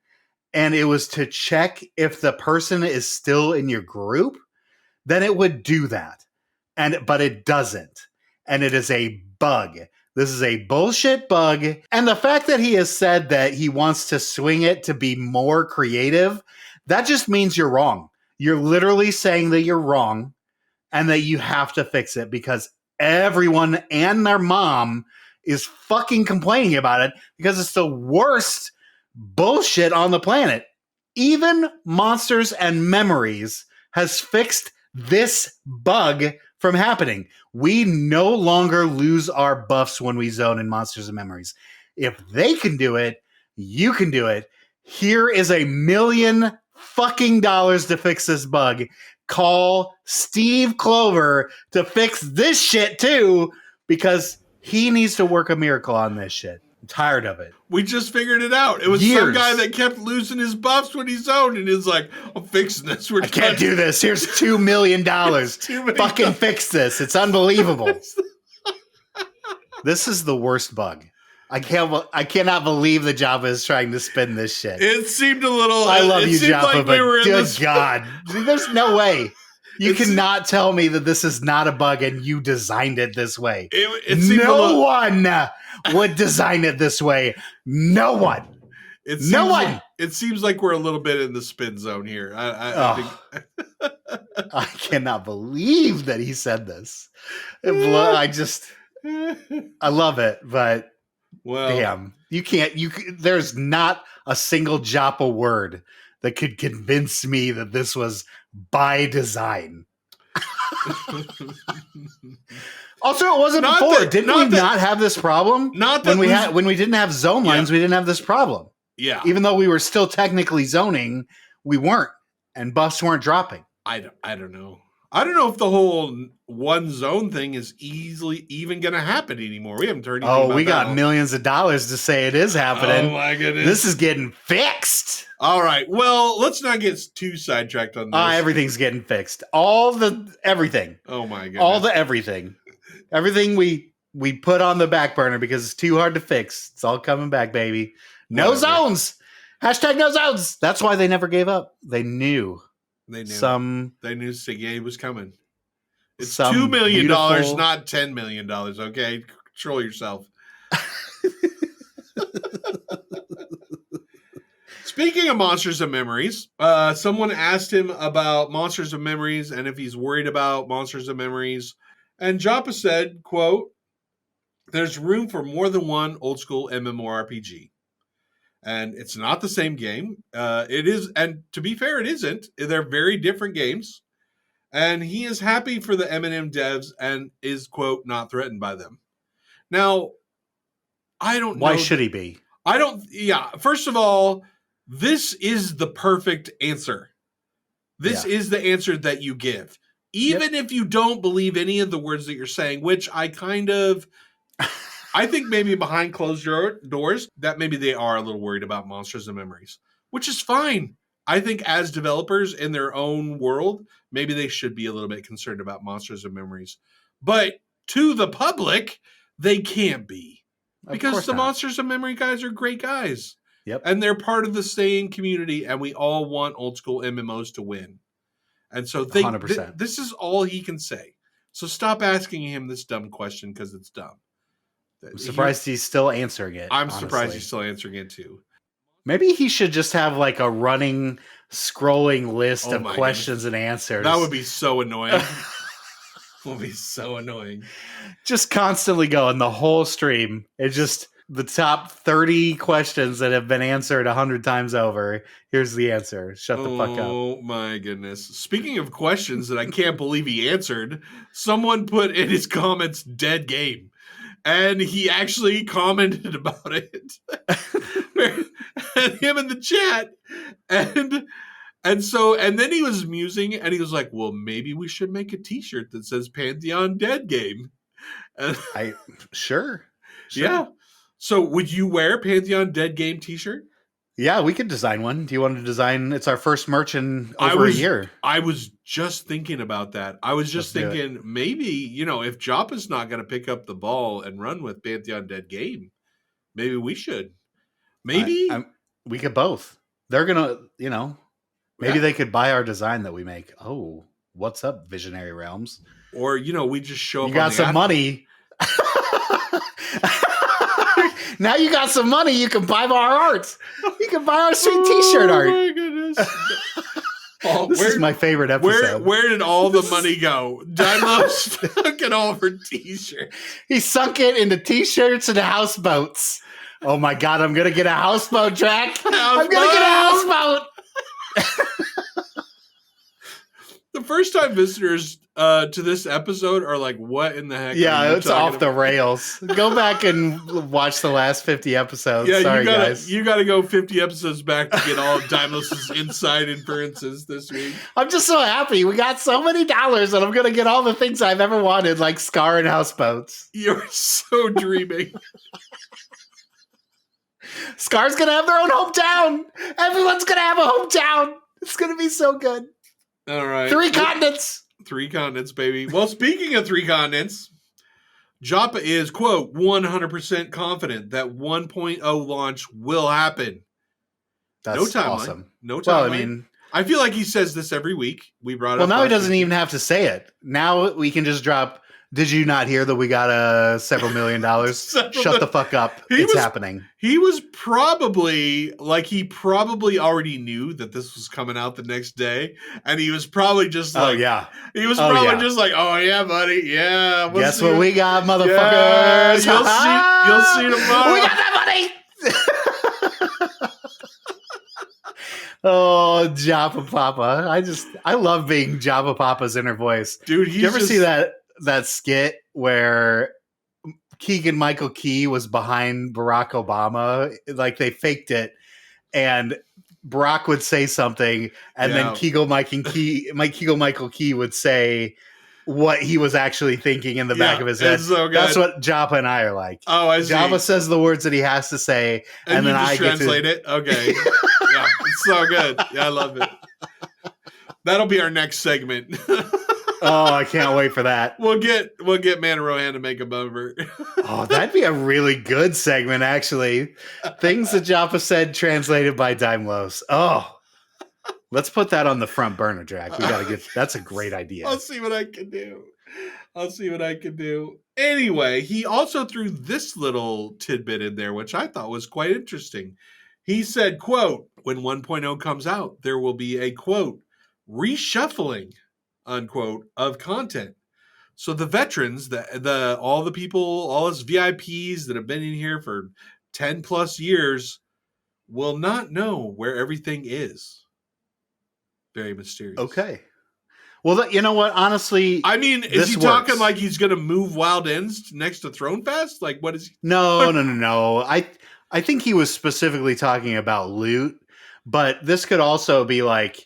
Speaker 1: and it was to check if the person is still in your group, then it would do that. But it doesn't. And it is a bug. This is a bullshit bug. And the fact that he has said that he wants to swing it to be more creative, that just means you're wrong. You're literally saying that you're wrong and that you have to fix it because everyone and their mom is fucking complaining about it because it's the worst bullshit on the planet. Even Monsters and Memories has fixed this bug from happening. We no longer lose our buffs when we zone in Monsters and Memories. If they can do it, you can do it. Here is $1 million fucking to fix this bug. Call Steve Clover to fix this shit too, because he needs to work a miracle on this shit. I'm tired of it.
Speaker 4: We just figured it out. It was some guy that kept losing his buffs when he zoned, and he's like, I'm fixing this.
Speaker 1: I can't do this. Here's $2 million. Fucking fix this. It's unbelievable. This is the worst bug. I cannot believe that Joppa is trying to spin this shit.
Speaker 4: It seemed a little...
Speaker 1: I love you, Joppa,
Speaker 4: like
Speaker 1: but good God. There's no way. You cannot tell me that this is not a bug and you designed it this way. No one would design it this way. No one.
Speaker 4: It seems like we're a little bit in the spin zone here. I think...
Speaker 1: I cannot believe that he said this. I love it, but
Speaker 4: well,
Speaker 1: damn, there's not a single Joppa word that could convince me that this was by design. Also, it wasn't before. Didn't we not have this problem?
Speaker 4: Not that
Speaker 1: when we didn't have zone lines, we didn't have this problem.
Speaker 4: Yeah.
Speaker 1: Even though we were still technically zoning, we weren't, and buffs weren't dropping.
Speaker 4: I don't know. I don't know if the whole one zone thing is easily even going to happen anymore. We haven't heard anything about
Speaker 1: we got
Speaker 4: that.
Speaker 1: millions of dollars to say it is happening.
Speaker 4: Oh my goodness.
Speaker 1: This is getting fixed.
Speaker 4: All right. Well, let's not get too sidetracked on this.
Speaker 1: Everything's getting fixed. Everything.
Speaker 4: Oh my goodness.
Speaker 1: All the everything. Everything we put on the back burner because it's too hard to fix. It's all coming back, baby. No zones. Hashtag no zones. That's why they never gave up. They knew.
Speaker 4: They knew.
Speaker 1: They
Speaker 4: knew Sigay was coming. It's
Speaker 1: some
Speaker 4: $2 million,
Speaker 1: beautiful...
Speaker 4: not $10 million. Okay, control yourself. Speaking of Monsters of Memories, someone asked him about Monsters of Memories and if he's worried about Monsters of Memories. And Joppa said, quote, "There's room for more than one old school MMORPG. And it's not the same game. It is, and to be fair, it isn't. They're very different games. And he is happy for the M&M devs and is, quote, not threatened by them." Now, I don't know.
Speaker 1: Why should he be?
Speaker 4: First of all, this is the perfect answer. This is the answer that you give. Even if you don't believe any of the words that you're saying, which I think maybe behind closed doors, that maybe they are a little worried about Monsters of Memories, which is fine. I think as developers in their own world, maybe they should be a little bit concerned about Monsters of Memories. But to the public, they can't be. Because the Monsters of Memory guys are great guys.
Speaker 1: Yep.
Speaker 4: And they're part of the same community, and we all want old school MMOs to win. And so 100%. This is all he can say. So stop asking him this dumb question because it's dumb.
Speaker 1: I'm surprised he's still answering it.
Speaker 4: I'm surprised he's still answering it too.
Speaker 1: Maybe he should just have like a running, scrolling list of questions and answers.
Speaker 4: That would be so annoying. That would be so annoying.
Speaker 1: Just constantly going the whole stream. It's just the top 30 questions that have been answered 100 times over. Here's the answer. Shut the fuck up.
Speaker 4: Oh my goodness. Speaking of questions that I can't believe he answered, someone put in his comments "dead game." And he actually commented about it. And him in the chat. And then he was musing and he was like, well, maybe we should make a t-shirt that says Pantheon Dead Game. And
Speaker 1: Sure.
Speaker 4: Yeah. So would you wear a Pantheon Dead Game t-shirt?
Speaker 1: Yeah, we could design one. Do you want to design? It's our first merch in over a year.
Speaker 4: I was just thinking about that. I was just thinking maybe, if Joppa's not going to pick up the ball and run with Pantheon Dead Game, maybe we should. Maybe.
Speaker 1: We could both. They're going to, maybe they could buy our design that we make. Oh, what's up, Visionary Realms?
Speaker 4: Or, we just show up.
Speaker 1: You got some money. Now you got some money, you can buy our art. You can buy our sweet t-shirt art.
Speaker 4: Oh my goodness.
Speaker 1: This is my favorite episode.
Speaker 4: Where did all the money go? Daimler stuck it all for t-shirts.
Speaker 1: He sunk it into t-shirts and houseboats. Oh my God, I'm going to get a houseboat, Drac. I'm going to get a houseboat.
Speaker 4: The first time visitors to this episode are like, what in the heck?
Speaker 1: Yeah, it's off the rails. Go back and watch the last 50 episodes.
Speaker 4: Yeah,
Speaker 1: sorry, guys.
Speaker 4: You got to go 50 episodes back to get all of Daimless's inside inferences this week.
Speaker 1: I'm just so happy. We got so many dollars and I'm going to get all the things I've ever wanted, like Scar and houseboats.
Speaker 4: You're so dreaming.
Speaker 1: Scar's going to have their own hometown. Everyone's going to have a hometown. It's going to be so good.
Speaker 4: All right.
Speaker 1: 3 continents.
Speaker 4: 3 continents, baby. Well, speaking of 3 continents, Joppa is, quote, 100% confident that 1.0 launch will happen.
Speaker 1: That's
Speaker 4: no timeline.
Speaker 1: Awesome.
Speaker 4: No timeline.
Speaker 1: Well,
Speaker 4: I feel like he says this every week. We brought it up.
Speaker 1: Well, now he doesn't even have to say it. Now we can just drop, did you not hear that we got several $1 million? Shut the fuck up. It's happening.
Speaker 4: He was probably, he probably already knew that this was coming out the next day. And he was probably just like, He was just like, oh, yeah, buddy. Yeah.
Speaker 1: Guess what we got, motherfuckers?
Speaker 4: Yeah, you'll see tomorrow.
Speaker 1: We got that money. Oh, Joppa Papa. I love being Joppa Papa's inner voice.
Speaker 4: Dude,
Speaker 1: you ever see that skit where Keegan-Michael Key was behind Barack Obama? Like, they faked it, and Brock would say something, and then Keegle Michael Key would say what he was actually thinking in the back of his head.
Speaker 4: So good.
Speaker 1: That's what Joppa and I are like.
Speaker 4: Oh, I see.
Speaker 1: Joppa says the words that he has to say, and then I
Speaker 4: translate it. Okay. Yeah, it's so good. Yeah, I love it. That'll be our next segment.
Speaker 1: Oh, I can't wait for that.
Speaker 4: We'll get Man and Rohan to make a over.
Speaker 1: Oh, that'd be a really good segment, actually. Things that Joppa said translated by Daimlos. Oh, let's put that on the front burner, Jack. We gotta get. That's a great idea.
Speaker 4: I'll see what I can do. Anyway, he also threw this little tidbit in there, which I thought was quite interesting. He said, quote, when 1.0 comes out, there will be a, quote, reshuffling, unquote, of content. So the veterans, all the people, all us VIPs that have been in here for 10 plus years will not know where everything is. Very mysterious.
Speaker 1: Okay. Well, you know what? Honestly,
Speaker 4: I mean, is he talking like he's going to move Wild Ends next to Throne Fest? Like, what is he?
Speaker 1: No. I think he was specifically talking about loot, but this could also be like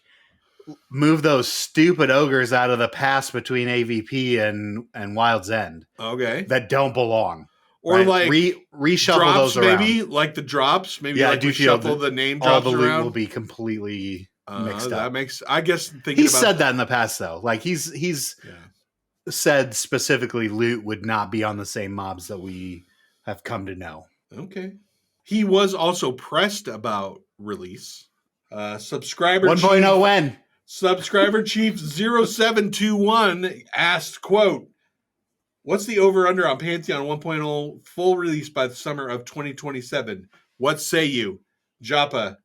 Speaker 1: move those stupid ogres out of the pass between AVP and Wild's End.
Speaker 4: Okay.
Speaker 1: That don't belong.
Speaker 4: Or
Speaker 1: right?
Speaker 4: like
Speaker 1: reshuffle
Speaker 4: drops,
Speaker 1: those around.
Speaker 4: maybe like the drops. Maybe
Speaker 1: yeah,
Speaker 4: like
Speaker 1: I do
Speaker 4: reshuffle the name
Speaker 1: all
Speaker 4: drops
Speaker 1: the loot
Speaker 4: around.
Speaker 1: will be completely mixed
Speaker 4: That
Speaker 1: up.
Speaker 4: makes, I guess, thinking
Speaker 1: He's
Speaker 4: about
Speaker 1: said that in the past though. Like he's said specifically loot would not be on the same mobs that we have come to know.
Speaker 4: Okay. He was also pressed about release. Subscriber
Speaker 1: 1.0 when?
Speaker 4: Subscriber Chief 0721 asked, quote, what's the over-under on Pantheon 1.0 full release by the summer of 2027? What say you? Joppa,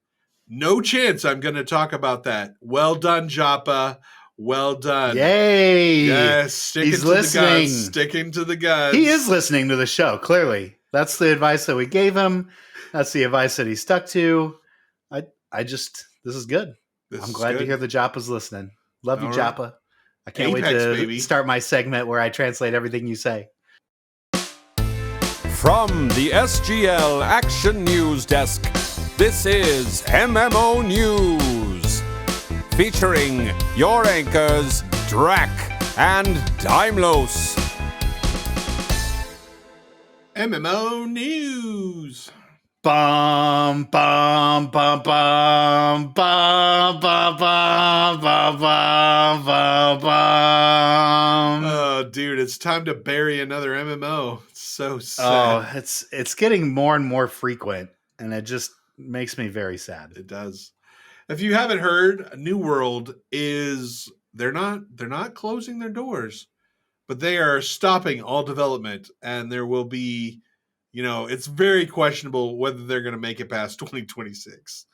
Speaker 4: no chance I'm going to talk about that. Well done, Joppa. Well done.
Speaker 1: Yay.
Speaker 4: Yes, sticking to the guns.
Speaker 1: He is listening to the show, clearly. That's the advice that we gave him. That's the advice that he stuck to. This is good. I'm glad to hear the Joppa's listening. Love you,
Speaker 4: All
Speaker 1: Joppa.
Speaker 4: right.
Speaker 1: I can't wait to start my segment where I translate everything you say.
Speaker 3: From the SGL Action News Desk, this is MMO News. Featuring your anchors, Drac and Daimlos.
Speaker 4: MMO News.
Speaker 1: Bum bum bum bum bum bum bum bum bum bum.
Speaker 4: Oh, dude, it's time to bury another MMO. It's so sad.
Speaker 1: Oh, it's getting more and more frequent, and it just makes me very sad.
Speaker 4: It does. If you haven't heard, New World is they're not closing their doors, but they are stopping all development, and there will be, it's very questionable whether they're going to make it past 2026.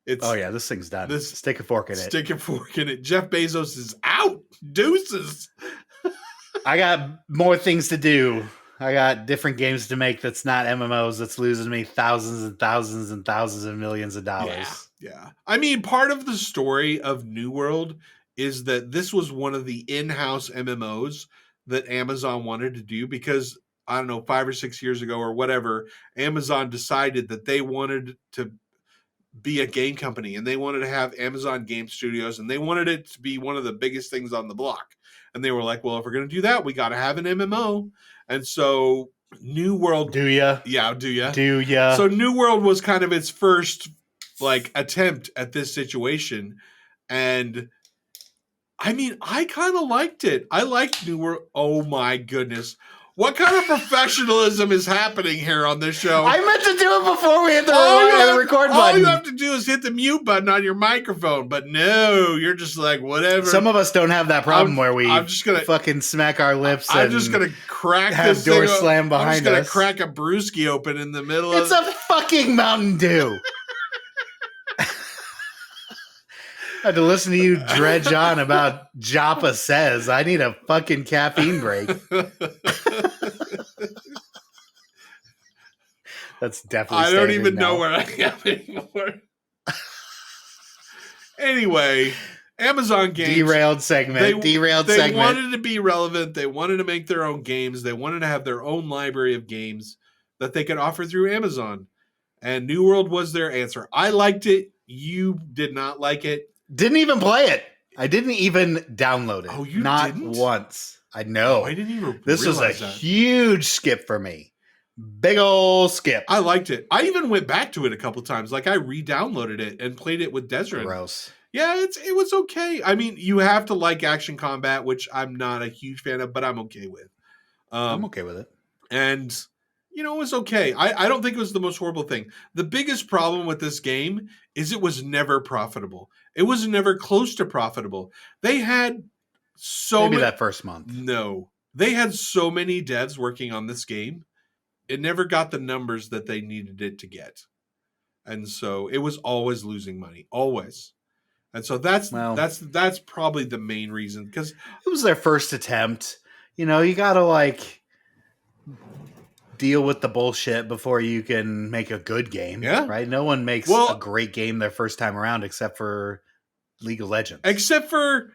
Speaker 1: This thing's done. Stick a fork in it.
Speaker 4: Stick a fork in it. Jeff Bezos is out. Deuces.
Speaker 1: I got more things to do. I got different games to make that's not MMOs that's losing me thousands and thousands and thousands of millions of dollars.
Speaker 4: Yeah. I mean, part of the story of New World is that this was one of the in-house MMOs that Amazon wanted to do because, I don't know, 5 or 6 years ago or whatever, Amazon decided that they wanted to be a game company and they wanted to have Amazon Game Studios and they wanted it to be one of the biggest things on the block. And they were like, well, if we're going to do that, we got to have an MMO. And so New World.
Speaker 1: Do ya?
Speaker 4: Yeah, do ya?
Speaker 1: Do ya?
Speaker 4: So New World was kind of its first attempt at this situation. And I mean, I kind of liked it. I liked New World. Oh my goodness. What kind of professionalism is happening here on this show?
Speaker 1: I meant to do it before we hit the record button.
Speaker 4: All you have to do is hit the mute button on your microphone. But no, you're just like, whatever.
Speaker 1: Some of us don't have that problem where we
Speaker 4: I'm just gonna
Speaker 1: fucking smack our lips.
Speaker 4: I'm just going to crack
Speaker 1: have
Speaker 4: this
Speaker 1: doors
Speaker 4: thing
Speaker 1: slam behind us.
Speaker 4: I'm just going to crack a brewski open in the middle
Speaker 1: It's a fucking Mountain Dew. I had to listen to you dredge on about Joppa Says. I need a fucking caffeine break. That's definitely.
Speaker 4: I don't even
Speaker 1: now.
Speaker 4: know where I am anymore. Anyway, Amazon Games
Speaker 1: derailed segment.
Speaker 4: They wanted to be relevant. They wanted to make their own games. They wanted to have their own library of games that they could offer through Amazon. And New World was their answer. I liked it. You did not like it.
Speaker 1: Didn't even play it. I didn't even download it.
Speaker 4: Oh, you
Speaker 1: not
Speaker 4: didn't?
Speaker 1: once. I know.
Speaker 4: Oh, I didn't even
Speaker 1: This was a
Speaker 4: realize that.
Speaker 1: huge skip for me. Big ol' skip.
Speaker 4: I liked it. I even went back to it a couple times. Like I re-downloaded it and played it with Desert.
Speaker 1: Gross.
Speaker 4: Yeah, it was okay. I mean, you have to like action combat, which I'm not a huge fan of, but I'm okay with.
Speaker 1: I'm okay with it.
Speaker 4: And it was okay. I don't think it was the most horrible thing. The biggest problem with this game is it was never profitable. It was never close to profitable. They had
Speaker 1: Maybe that first month.
Speaker 4: No. They had so many devs working on this game. It never got the numbers that they needed it to get. And so it was always losing money. Always. And so that's probably the main reason, because
Speaker 1: it was their first attempt. You gotta deal with the bullshit before you can make a good game.
Speaker 4: Yeah.
Speaker 1: Right? No one makes a great game their first time around except for League of Legends.
Speaker 4: Except for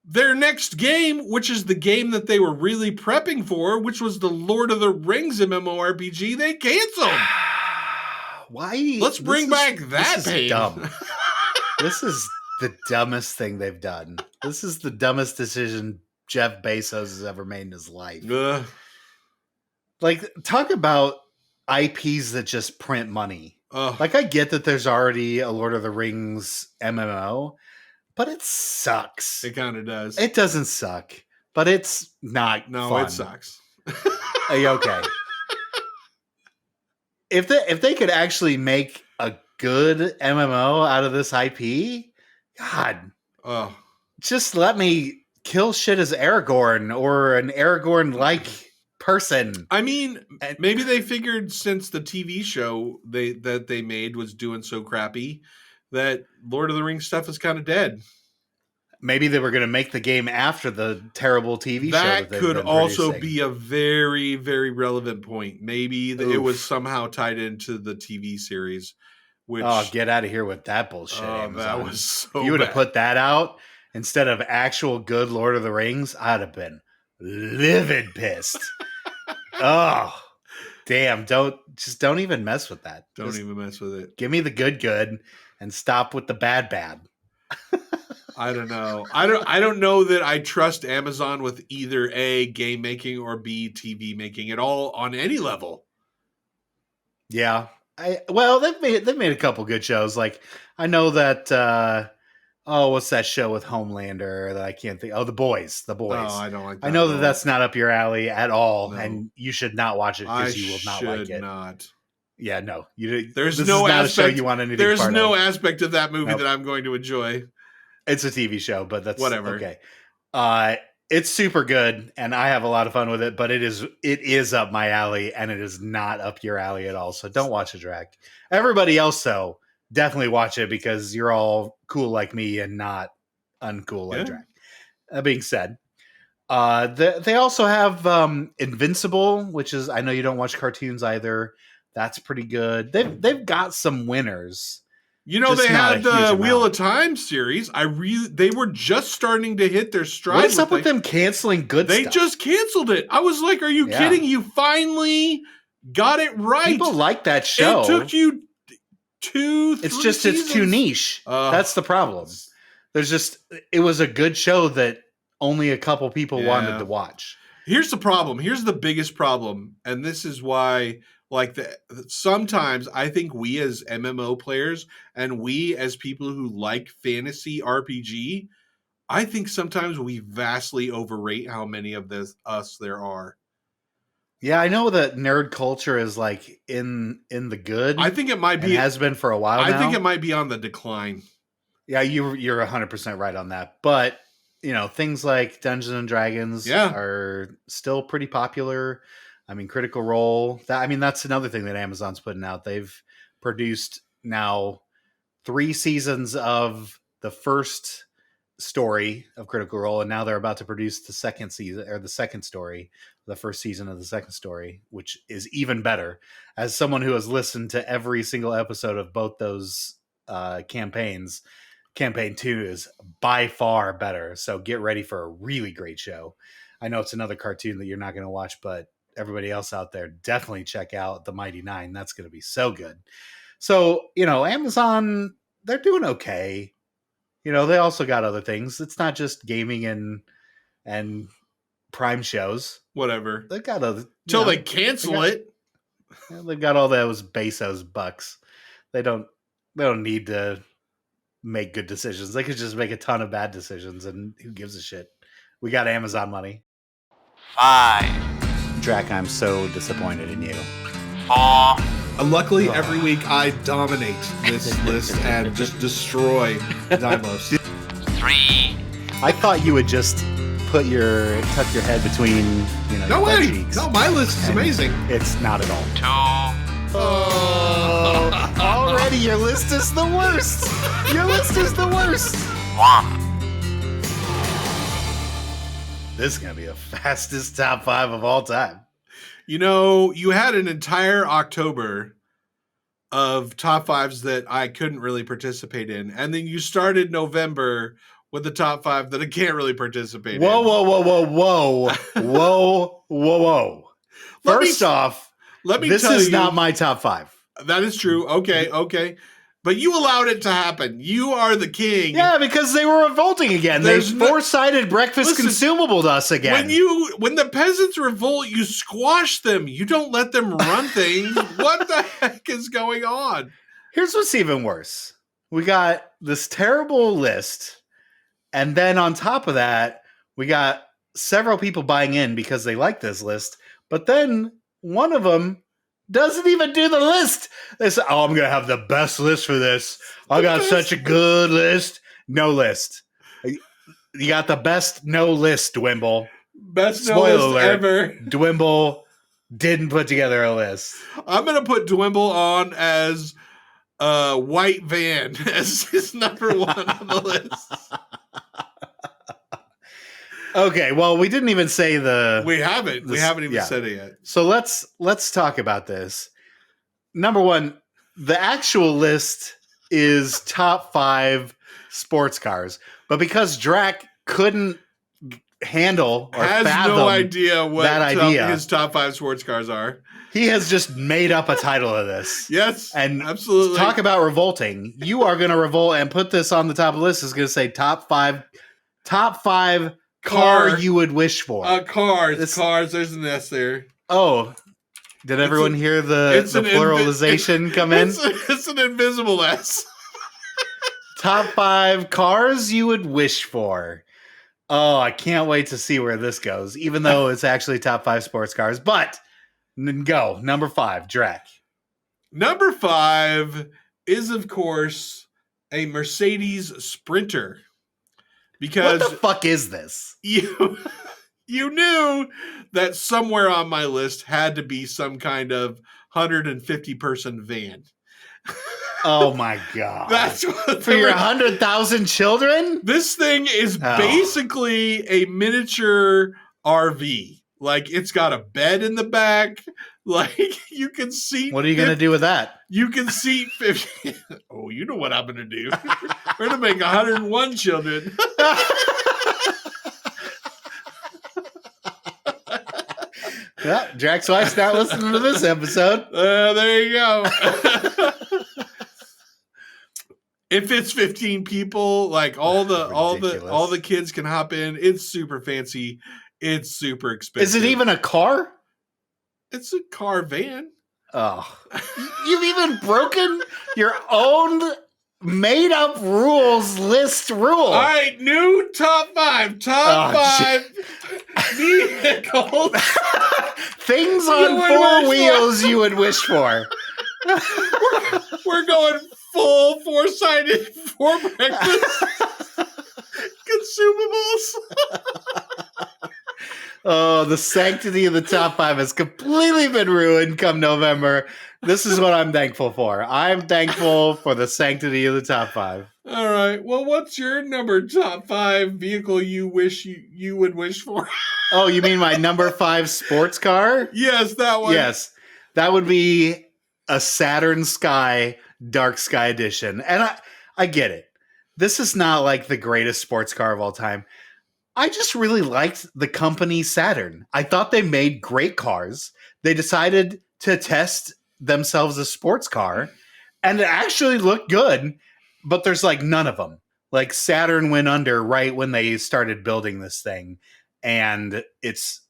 Speaker 4: their next game, which is the game that they were really prepping for, which was the Lord of the Rings MMORPG, they canceled.
Speaker 1: Why?
Speaker 4: Let's bring back that
Speaker 1: this
Speaker 4: pain.
Speaker 1: Is dumb. This is the dumbest thing they've done. This is the dumbest decision Jeff Bezos has ever made in his life. Talk about IPs that just print money. I get that there's already a Lord of the Rings MMO, but it sucks.
Speaker 4: It kind of does.
Speaker 1: It doesn't suck, but it's not fun.
Speaker 4: It sucks.
Speaker 1: Okay. If they could actually make a good MMO out of this IP, God, just let me kill shit as Aragorn or an Aragorn-like person.
Speaker 4: I mean, maybe they figured since the TV show that they made was doing so crappy that Lord of the Rings stuff is kind of dead.
Speaker 1: Maybe they were going to make the game after the terrible TV show.
Speaker 4: That could also be a very, very relevant point. Maybe it was somehow tied into the TV series. Which,
Speaker 1: get out of here with that bullshit. Amazon.
Speaker 4: That was so
Speaker 1: If you would have
Speaker 4: bad.
Speaker 1: put that out instead of actual good Lord of the Rings, I'd have been livid pissed. Oh, damn. Don't even mess with that.
Speaker 4: Don't even mess with it.
Speaker 1: Give me the good and stop with the bad.
Speaker 4: I don't know. I don't know that I trust Amazon with either A, game making, or B, TV making at all on any level.
Speaker 1: Yeah. They've made a couple good shows. Like I know that what's that show with Homelander that I can't think? Oh, The Boys. The Boys.
Speaker 4: Oh, I don't like that.
Speaker 1: I know that that's not up your alley at all,
Speaker 4: No.
Speaker 1: and you should not watch it because you will not like it.
Speaker 4: Not.
Speaker 1: Yeah, no. This
Speaker 4: There's
Speaker 1: is
Speaker 4: no
Speaker 1: not
Speaker 4: aspect,
Speaker 1: a show you want anything
Speaker 4: There's
Speaker 1: part
Speaker 4: no
Speaker 1: of.
Speaker 4: aspect of that movie
Speaker 1: Nope.
Speaker 4: that I'm going to enjoy.
Speaker 1: It's a TV show, but that's
Speaker 4: Whatever.
Speaker 1: Okay. It's super good, and I have a lot of fun with it. But it is up my alley, and it is not up your alley at all. So don't watch it, Drac. Everybody else, though, definitely watch it because you're all cool like me and not uncool like Drac. That being said, they also have Invincible, which is, I know you don't watch cartoons either. That's pretty good. They've got some winners.
Speaker 4: You know,
Speaker 1: Just
Speaker 4: they
Speaker 1: not a
Speaker 4: had the
Speaker 1: huge
Speaker 4: Wheel
Speaker 1: amount.
Speaker 4: of Time series. They were just starting to hit their stride.
Speaker 1: What's up with them canceling good
Speaker 4: They
Speaker 1: stuff?
Speaker 4: just canceled it. I was like, are you kidding? You finally got it right.
Speaker 1: People like that show.
Speaker 4: It took you 2-3
Speaker 1: It's just
Speaker 4: seasons.
Speaker 1: it's too niche. That's the problem. It was a good show that only a couple people wanted to watch.
Speaker 4: Here's the problem. Here's the biggest problem, and this is why, sometimes I think we as MMO players and we as people who like fantasy RPG, I think sometimes we vastly overrate how many of us there are.
Speaker 1: Yeah, I know that nerd culture is in the good.
Speaker 4: I think it might be,
Speaker 1: has been for a while now.
Speaker 4: I think it might be on the decline.
Speaker 1: Yeah, you're 100% right on that. But things like Dungeons and Dragons are still pretty popular. I mean, Critical Role. That's another thing that Amazon's putting out. They've produced now 3 seasons of the first story of Critical Role, and now they're about to produce the second season or the second story, the first season of the second story, which is even better. As someone who has listened to every single episode of both those campaigns, campaign 2 is by far better. So get ready for a really great show. I know it's another cartoon that you're not going to watch, but everybody else out there, definitely check out The Mighty Nine. That's going to be so good. So, Amazon they're doing okay. You know, they also got other things. It's not just gaming and Prime shows.
Speaker 4: Whatever.
Speaker 1: They got other
Speaker 4: Till they cancel it.
Speaker 1: They've got all those Bezos bucks. They don't need to make good decisions. They could just make a ton of bad decisions, and who gives a shit? We got Amazon money.
Speaker 6: 5,
Speaker 1: Drac, I'm so disappointed in you.
Speaker 6: 4,
Speaker 4: Luckily, every week I dominate this list and just destroy Dymos.
Speaker 6: 3,
Speaker 1: I thought you would just tuck your head between,
Speaker 4: No
Speaker 1: your butt
Speaker 4: way!
Speaker 1: cheeks.
Speaker 4: No, my list is
Speaker 1: And
Speaker 4: amazing.
Speaker 1: It's not at all.
Speaker 6: 2,
Speaker 1: Oh, already your list is the worst. Your list is the worst.
Speaker 6: 1.
Speaker 1: This is gonna be the fastest top 5 of all time.
Speaker 4: You had an entire October of top 5s that I couldn't really participate in. And then you started November with the top 5 that I can't really participate
Speaker 1: Whoa,
Speaker 4: in.
Speaker 1: whoa, whoa, whoa, whoa, whoa, whoa, whoa. First off,
Speaker 4: let me
Speaker 1: this
Speaker 4: tell
Speaker 1: is
Speaker 4: you,
Speaker 1: not my top 5.
Speaker 4: That is true. Okay. But you allowed it to happen. You are the king.
Speaker 1: Yeah, because they were revolting again. They
Speaker 4: There's no-
Speaker 1: four-sided breakfast
Speaker 4: Listen,
Speaker 1: consumable to us again.
Speaker 4: When the peasants revolt, you squash them. You don't let them run things. What the heck is going on?
Speaker 1: Here's what's even worse. We got this terrible list, and then on top of that, we got several people buying in because they like this list, but then one of them doesn't even do the list. They say, oh, I'm going to have the best list for this. I got such a good list. No list. You got the best no list, Dwimble.
Speaker 4: Best no
Speaker 1: Spoiler
Speaker 4: list
Speaker 1: alert.
Speaker 4: ever.
Speaker 1: Dwimble didn't put together a list.
Speaker 4: I'm going to put Dwimble on as White Van as his number 1 on the list.
Speaker 1: Okay, well, we didn't even say
Speaker 4: We haven't even
Speaker 1: yeah.
Speaker 4: said it yet.
Speaker 1: So let's talk about this. Number 1, the actual list is top 5 sports cars, but because Drac couldn't handle or
Speaker 4: Has
Speaker 1: fathom
Speaker 4: no idea what
Speaker 1: that idea,
Speaker 4: his top 5 sports cars are.
Speaker 1: he has just made up a title of this.
Speaker 4: Yes,
Speaker 1: And
Speaker 4: absolutely.
Speaker 1: talk about revolting. You are going to revolt and put this on the top of the list. It's going to say top five car you would wish for.
Speaker 4: Cars. There's an S there.
Speaker 1: Oh, did everyone hear the pluralization come in?
Speaker 4: It's an invisible S.
Speaker 1: Top 5 cars you would wish for. Oh, I can't wait to see where this goes, even though it's actually top 5 sports cars. But go. Number 5, Drac.
Speaker 4: Number 5 is, of course, a Mercedes Sprinter. Because
Speaker 1: What the fuck is this?
Speaker 4: you knew that somewhere on my list had to be some kind of 150-person van.
Speaker 1: Oh my god.
Speaker 4: That's what
Speaker 1: For your 100,000 children?
Speaker 4: This thing is basically a miniature RV. Like, it's got a bed in the back. Like, you can see.
Speaker 1: What are you going to do with that?
Speaker 4: You can seat 50. Oh, you know what I'm going to do. We're going to make 101 children.
Speaker 1: Well, Drac's wife's not listening to this episode.
Speaker 4: There you go. If it's 15 people, like all the kids can hop in. It's super fancy. It's super expensive.
Speaker 1: Is it even a car?
Speaker 4: It's a car van.
Speaker 1: Oh, you've even broken your own made up rules list rule.
Speaker 4: All right, new top 5 vehicles.
Speaker 1: Things on 4 wheels you would wish for.
Speaker 4: We're going full 4-sided for breakfast consumables.
Speaker 1: Oh, the sanctity of the top 5 has completely been ruined come November. This is what I'm thankful for. I'm thankful for the sanctity of the top 5.
Speaker 4: All right. Well, what's your number top 5 vehicle you wish you would wish for?
Speaker 1: Oh, you mean my number 5 sports car?
Speaker 4: Yes, that one.
Speaker 1: Yes. That would be a Saturn Sky Dark Sky Edition. And I get it. This is not like the greatest sports car of all time. I just really liked the company Saturn. I thought they made great cars. They decided to test themselves a sports car, and it actually looked good. but there's like none of them. Like Saturn went under right when they started building this thing, and it's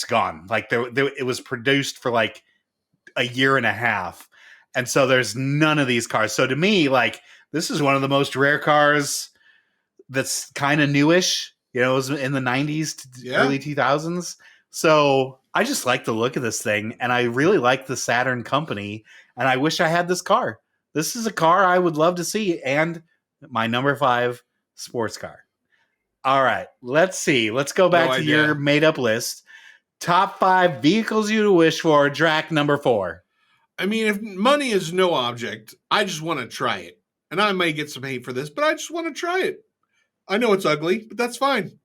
Speaker 1: gone. Like it was produced for like a year and a half, and so there's none of these cars. So to me, like, this is one of the most rare cars that's kind of newish. You know, it was in the 90s to early 2000s. So I just like the look of this thing, and I really like the Saturn company, and I wish I had this car. This is a car I would love to see, and my number 5 sports car. All right, let's see. Let's go back to your made-up list. Top 5 vehicles you'd wish for. Drac, number 4.
Speaker 4: I mean, if money is no object, I just want to try it. And I may get some hate for this, but I just want to try it. I know it's ugly, but that's fine.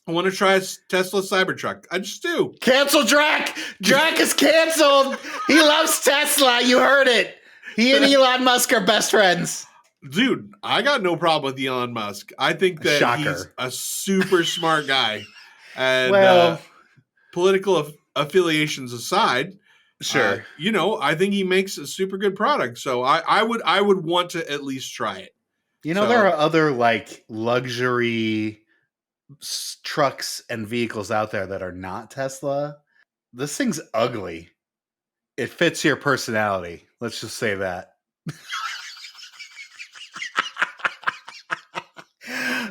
Speaker 4: I want to try a Tesla Cybertruck. I just do.
Speaker 1: Cancel Drac! Drac is canceled! He loves Tesla. You heard it. He and Elon Musk are best friends.
Speaker 4: Dude, I got no problem with Elon Musk. I think that he's a super smart guy. And political affiliations aside,
Speaker 1: sure.
Speaker 4: You know, I think he makes a super good product. So I would want to at least try it.
Speaker 1: You know, there are other like luxury trucks and vehicles out there that are not Tesla. This thing's ugly. It fits your personality. Let's just say that.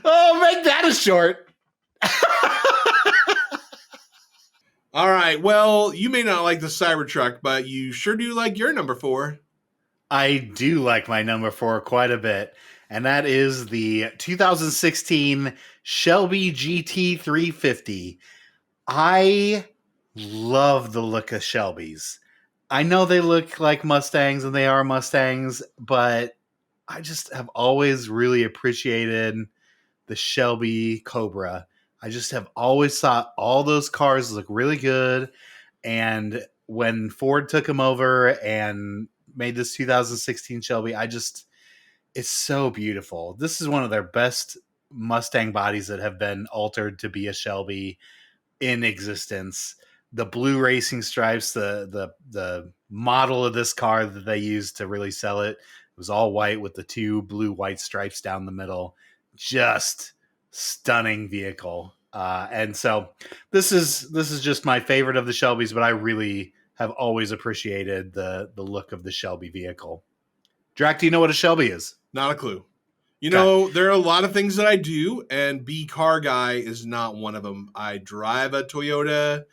Speaker 1: Oh, make that a short.
Speaker 4: All right. Well, you may not like the Cybertruck, but you sure do like your number 4.
Speaker 1: I do like my number 4 quite a bit. And that is the 2016 Shelby GT 350. I love the look of Shelbys. I know they look like Mustangs, and they are Mustangs, but I just have always really appreciated the Shelby Cobra. I just have always thought all those cars look really good. And when Ford took them over and made this 2016 Shelby, it's so beautiful. This is one of their best Mustang bodies that have been altered to be a Shelby in existence. The blue racing stripes, the model of this car that they used to really sell it, was all white with the 2 blue-white stripes down the middle. Just stunning vehicle. And so this is just my favorite of the Shelbys, but I really have always appreciated the look of the Shelby vehicle. Drac, do you know what a Shelby is?
Speaker 4: Not a clue. You know, there are a lot of things that I do, and be car guy is not one of them. I drive a Toyota.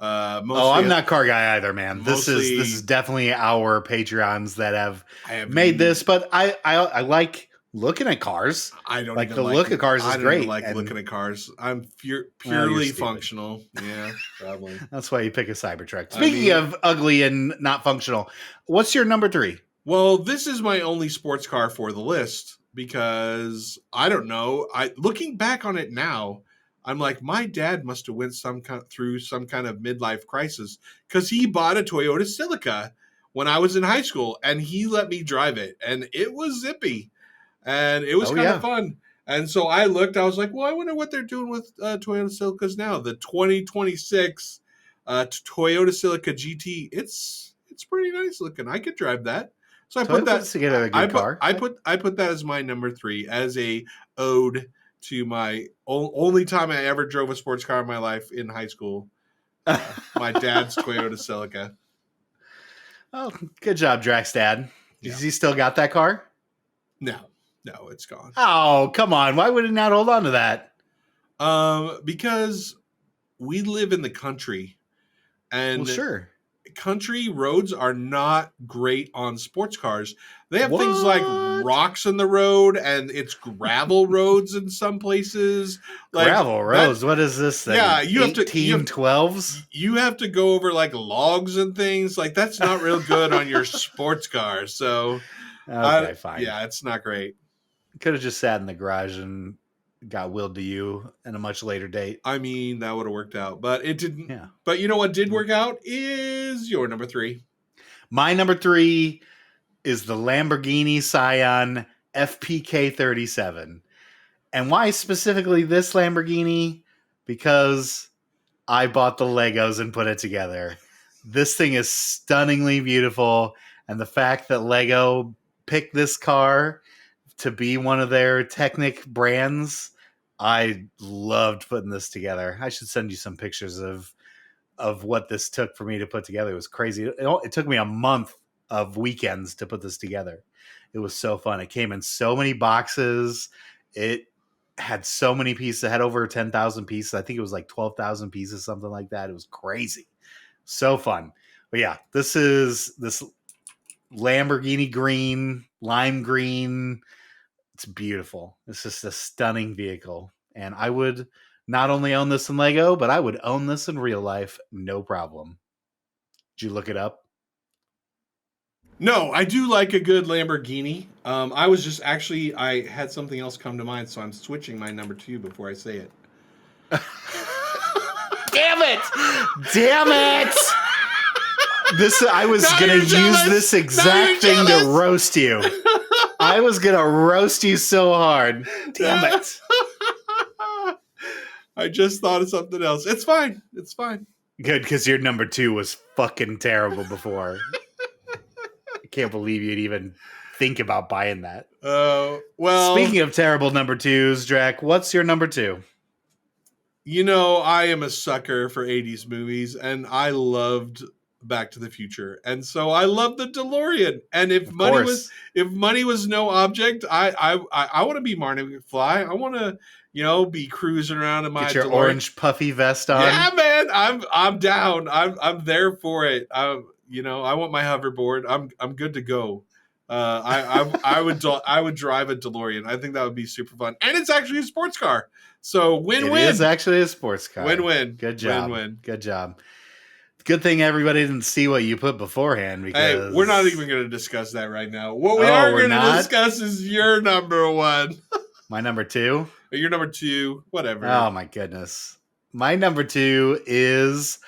Speaker 1: I'm not car guy either, man. This is definitely our Patreons that have made this, but I like looking at cars.
Speaker 4: I don't
Speaker 1: like
Speaker 4: even
Speaker 1: the look of cars is great.
Speaker 4: I don't like looking at cars. I'm purely functional. Yeah, probably.
Speaker 1: That's why you pick a Cybertruck. Speaking of ugly and not functional, what's your number 3?
Speaker 4: Well, this is my only sports car for the list because I don't know. Looking back on it now, I'm like, my dad must have went through some kind of midlife crisis because he bought a Toyota Celica when I was in high school, and he let me drive it, and it was zippy, and it was kind of fun. And so I looked, I was like, well, I wonder what they're doing with Toyota Celicas now. The 2026 Toyota Celica GT, it's pretty nice looking. I could drive that. So I put that
Speaker 1: together a good car.
Speaker 4: I put that as my number 3 as a ode to my only time I ever drove a sports car in my life in high school. My dad's Toyota Celica.
Speaker 1: Oh, good job, Drac's dad. Has he still got that car?
Speaker 4: No, it's gone.
Speaker 1: Oh, come on. Why would he not hold on to that?
Speaker 4: Because we live in the country, and
Speaker 1: well, sure.
Speaker 4: Country roads are not great on sports cars. They have things like rocks in the road, and it's gravel roads in some places. Like,
Speaker 1: gravel roads? What is this thing?
Speaker 4: Yeah, you have to
Speaker 1: 12s?
Speaker 4: You have to go over like logs and things. Like, that's not real good on your sports car. So,
Speaker 1: okay, fine.
Speaker 4: Yeah, it's not great.
Speaker 1: Could have just sat in the garage and got willed to you in a much later date.
Speaker 4: I mean, that would have worked out, but it didn't.
Speaker 1: Yeah.
Speaker 4: But you know what did work out is your number 3.
Speaker 1: My number 3 is the Lamborghini Scion FPK 37. And why specifically this Lamborghini? Because I bought the Legos and put it together. This thing is stunningly beautiful. And the fact that Lego picked this car to be one of their Technic brands. I loved putting this together. I should send you some pictures of what this took for me to put together. It was crazy. It took me a month of weekends to put this together. It was so fun. It came in so many boxes. It had so many pieces. It had over 10,000 pieces. I think it was like 12,000 pieces, something like that. It was crazy. So fun. But yeah, this is this Lamborghini green, lime green. It's beautiful. It's just a stunning vehicle. And I would not only own this in Lego, but I would own this in real life. No problem. Did you look it up?
Speaker 4: No, I do like a good Lamborghini. I was just actually, I had something else come to mind, so I'm switching my number 2 before I say it.
Speaker 1: Damn it! Damn it! I was gonna use this exact thing to roast you. I was gonna roast you so hard. Damn it!
Speaker 4: I just thought of something else. It's fine. It's fine.
Speaker 1: Good, because your number 2 was fucking terrible before. I can't believe you'd even think about buying that.
Speaker 4: Well,
Speaker 1: speaking of terrible number 2s, Drac, what's your number 2?
Speaker 4: You know, I am a sucker for 80s movies, and I loved Back to the Future, and so I love the DeLorean. And if money was no object, I want to be Marty McFly. I want to, be cruising around in my
Speaker 1: Get your
Speaker 4: DeLorean.
Speaker 1: orange puffy vest on.
Speaker 4: Yeah, man, I'm down. I'm there for it. I want my hoverboard. I'm good to go. I would drive a DeLorean. I think that would be super fun, and it's actually a sports car. So win-win.
Speaker 1: It is actually a sports car.
Speaker 4: Win-win.
Speaker 1: Good job.
Speaker 4: Win-win.
Speaker 1: Good job. Good thing everybody didn't see what you put beforehand. Because
Speaker 4: hey, we're not even going to discuss that right now. What we are going to discuss is your number 1.
Speaker 1: My number 2?
Speaker 4: Your number 2, whatever.
Speaker 1: Oh my goodness. My number 2 is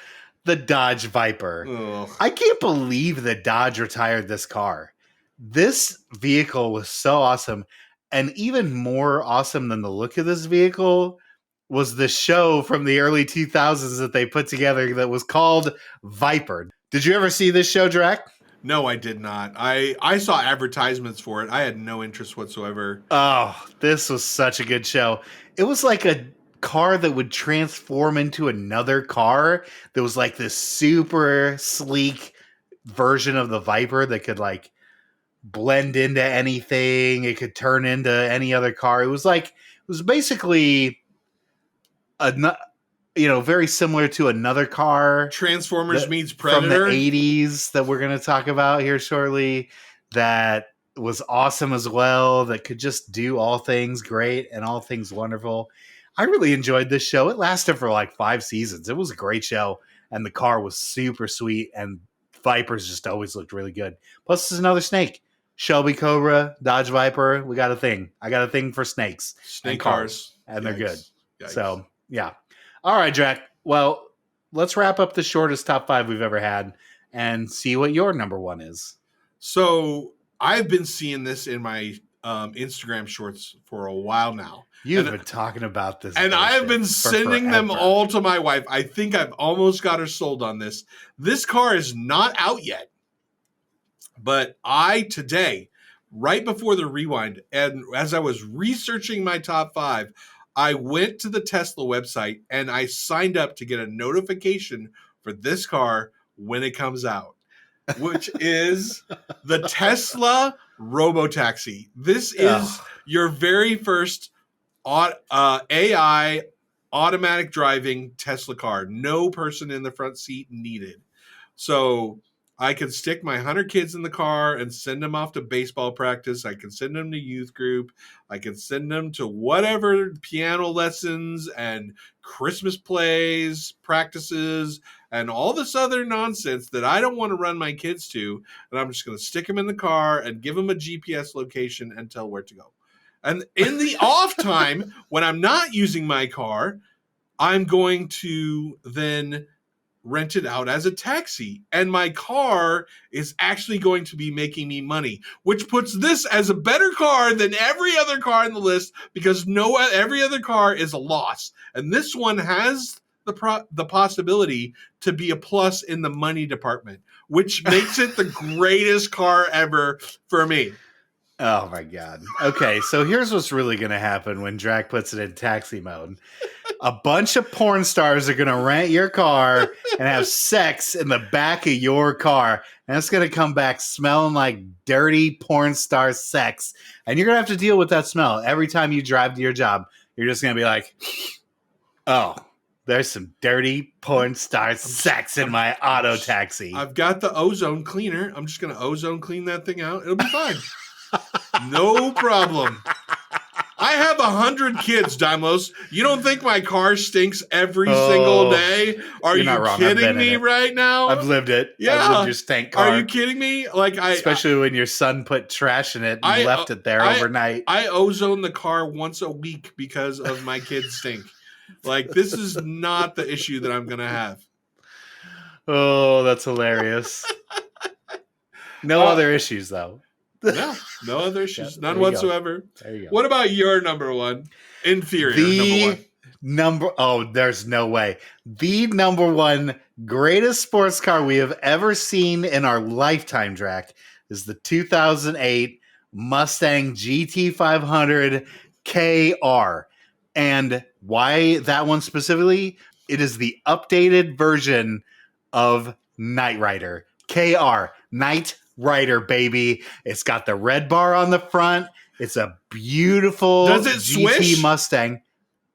Speaker 1: the Dodge Viper.
Speaker 4: Ugh.
Speaker 1: I can't believe that Dodge retired this car. This vehicle was so awesome. And even more awesome than the look of this vehicle was the show from the early 2000s that they put together that was called Viper. Did you ever see this show, Drac?
Speaker 4: No, I did not. I saw advertisements for it. I had no interest whatsoever.
Speaker 1: Oh, this was such a good show. It was like a car that would transform into another car. There was like this super sleek version of the Viper that could like blend into anything. It could turn into any other car. It was basically very similar to another car.
Speaker 4: Transformers meets Predator.
Speaker 1: From the 80s that we're going to talk about here shortly. That was awesome as well. That could just do all things great and all things wonderful. I really enjoyed this show. It lasted for like 5 seasons. It was a great show. And the car was super sweet. And Vipers just always looked really good. Plus, there's another snake. Shelby Cobra, Dodge Viper. We got a thing. I got a thing for snakes.
Speaker 4: Snake cars.
Speaker 1: And they're good.
Speaker 4: Yikes.
Speaker 1: So, yeah. All right, Jack. Well, let's wrap up the shortest top 5 we've ever had and see what your number 1 is.
Speaker 4: So, I've been seeing this in my Instagram shorts for a while now.
Speaker 1: You've been talking about this.
Speaker 4: And I have been sending them all to my wife. I think I've almost got her sold on this. This car is not out yet. But today, right before the rewind, and as I was researching my top 5, I went to the Tesla website and I signed up to get a notification for this car when it comes out, which is the Tesla Robotaxi. This is your very first AI automatic driving Tesla car. No person in the front seat needed. So I can stick my 100 kids in the car and send them off to baseball practice. I can send them to youth group. I can send them to whatever piano lessons and Christmas plays, practices, and all this other nonsense that I don't want to run my kids to. And I'm just going to stick them in the car and give them a GPS location and tell where to go. And in the off time, when I'm not using my car, I'm going to then rent it out as a taxi, and my car is actually going to be making me money, which puts this as a better car than every other car in the list, because every other car is a loss, and this one has the possibility to be a plus in the money department, which makes it the greatest car ever for me.
Speaker 1: Oh my god. Okay, so here's what's really going to happen when Drac puts it in taxi mode. A bunch of porn stars are going to rent your car and have sex in the back of your car. And it's going to come back smelling like dirty porn star sex. And you're going to have to deal with that smell every time you drive to your job. You're just going to be like, oh, there's some dirty porn star sex in my auto taxi.
Speaker 4: I've got the ozone cleaner. I'm just going to ozone clean that thing out. It'll be fine. No problem. I have 100 kids, Dimos. You don't think my car stinks every single day? Are you kidding me right now?
Speaker 1: I've lived it.
Speaker 4: Yeah.
Speaker 1: I've lived your stank car.
Speaker 4: Are you kidding me?
Speaker 1: Especially when your son put trash in it and left it there overnight.
Speaker 4: I ozone the car once a week because of my kids stink. This is not the issue that I'm going to have.
Speaker 1: Oh, that's hilarious. No other issues, though.
Speaker 4: No other issues. None whatsoever.
Speaker 1: There you go.
Speaker 4: What about your number one? Inferior number one.
Speaker 1: There's no way. The number one greatest sports car we have ever seen in our lifetime, Drac, is the 2008 Mustang GT500 KR. And why that one specifically? It is the updated version of Knight Rider. KR, Knight Rider, baby. It's got the red bar on the front. It's a beautiful GT Mustang.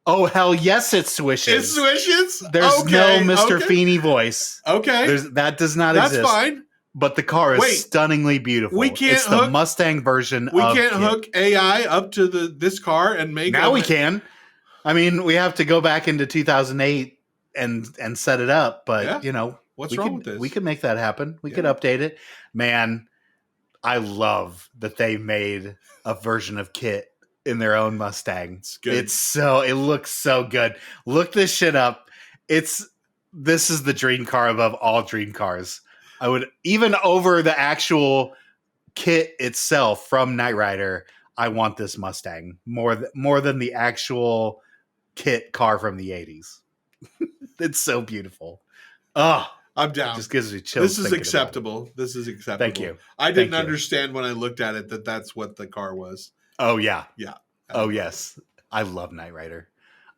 Speaker 1: Oh, hell yes, it swishes.
Speaker 4: It swishes?
Speaker 1: There's no Mr. Feeney voice.
Speaker 4: Okay.
Speaker 1: That does not exist.
Speaker 4: That's fine.
Speaker 1: But the car is stunningly beautiful. It's the Mustang version
Speaker 4: we can't hook AI up to this car and make
Speaker 1: Now we can. I mean, we have to go back into 2008 and set it up, but
Speaker 4: what's wrong with this?
Speaker 1: We could make that happen. We could update it. Man, I love that they made a version of Kit in their own Mustang.
Speaker 4: It's good.
Speaker 1: It looks so good. Look this shit up. This is the dream car above all dream cars. I would, even over the actual Kit itself from Knight Rider, I want this Mustang more than the actual Kit car from the 80s. It's so beautiful. Oh,
Speaker 4: I'm down.
Speaker 1: It just gives me chills.
Speaker 4: This is acceptable. This is acceptable.
Speaker 1: Thank you.
Speaker 4: I didn't understand when I looked at it that that's what the car was.
Speaker 1: Oh, yeah.
Speaker 4: Yeah.
Speaker 1: Oh, yes. I love Knight Rider.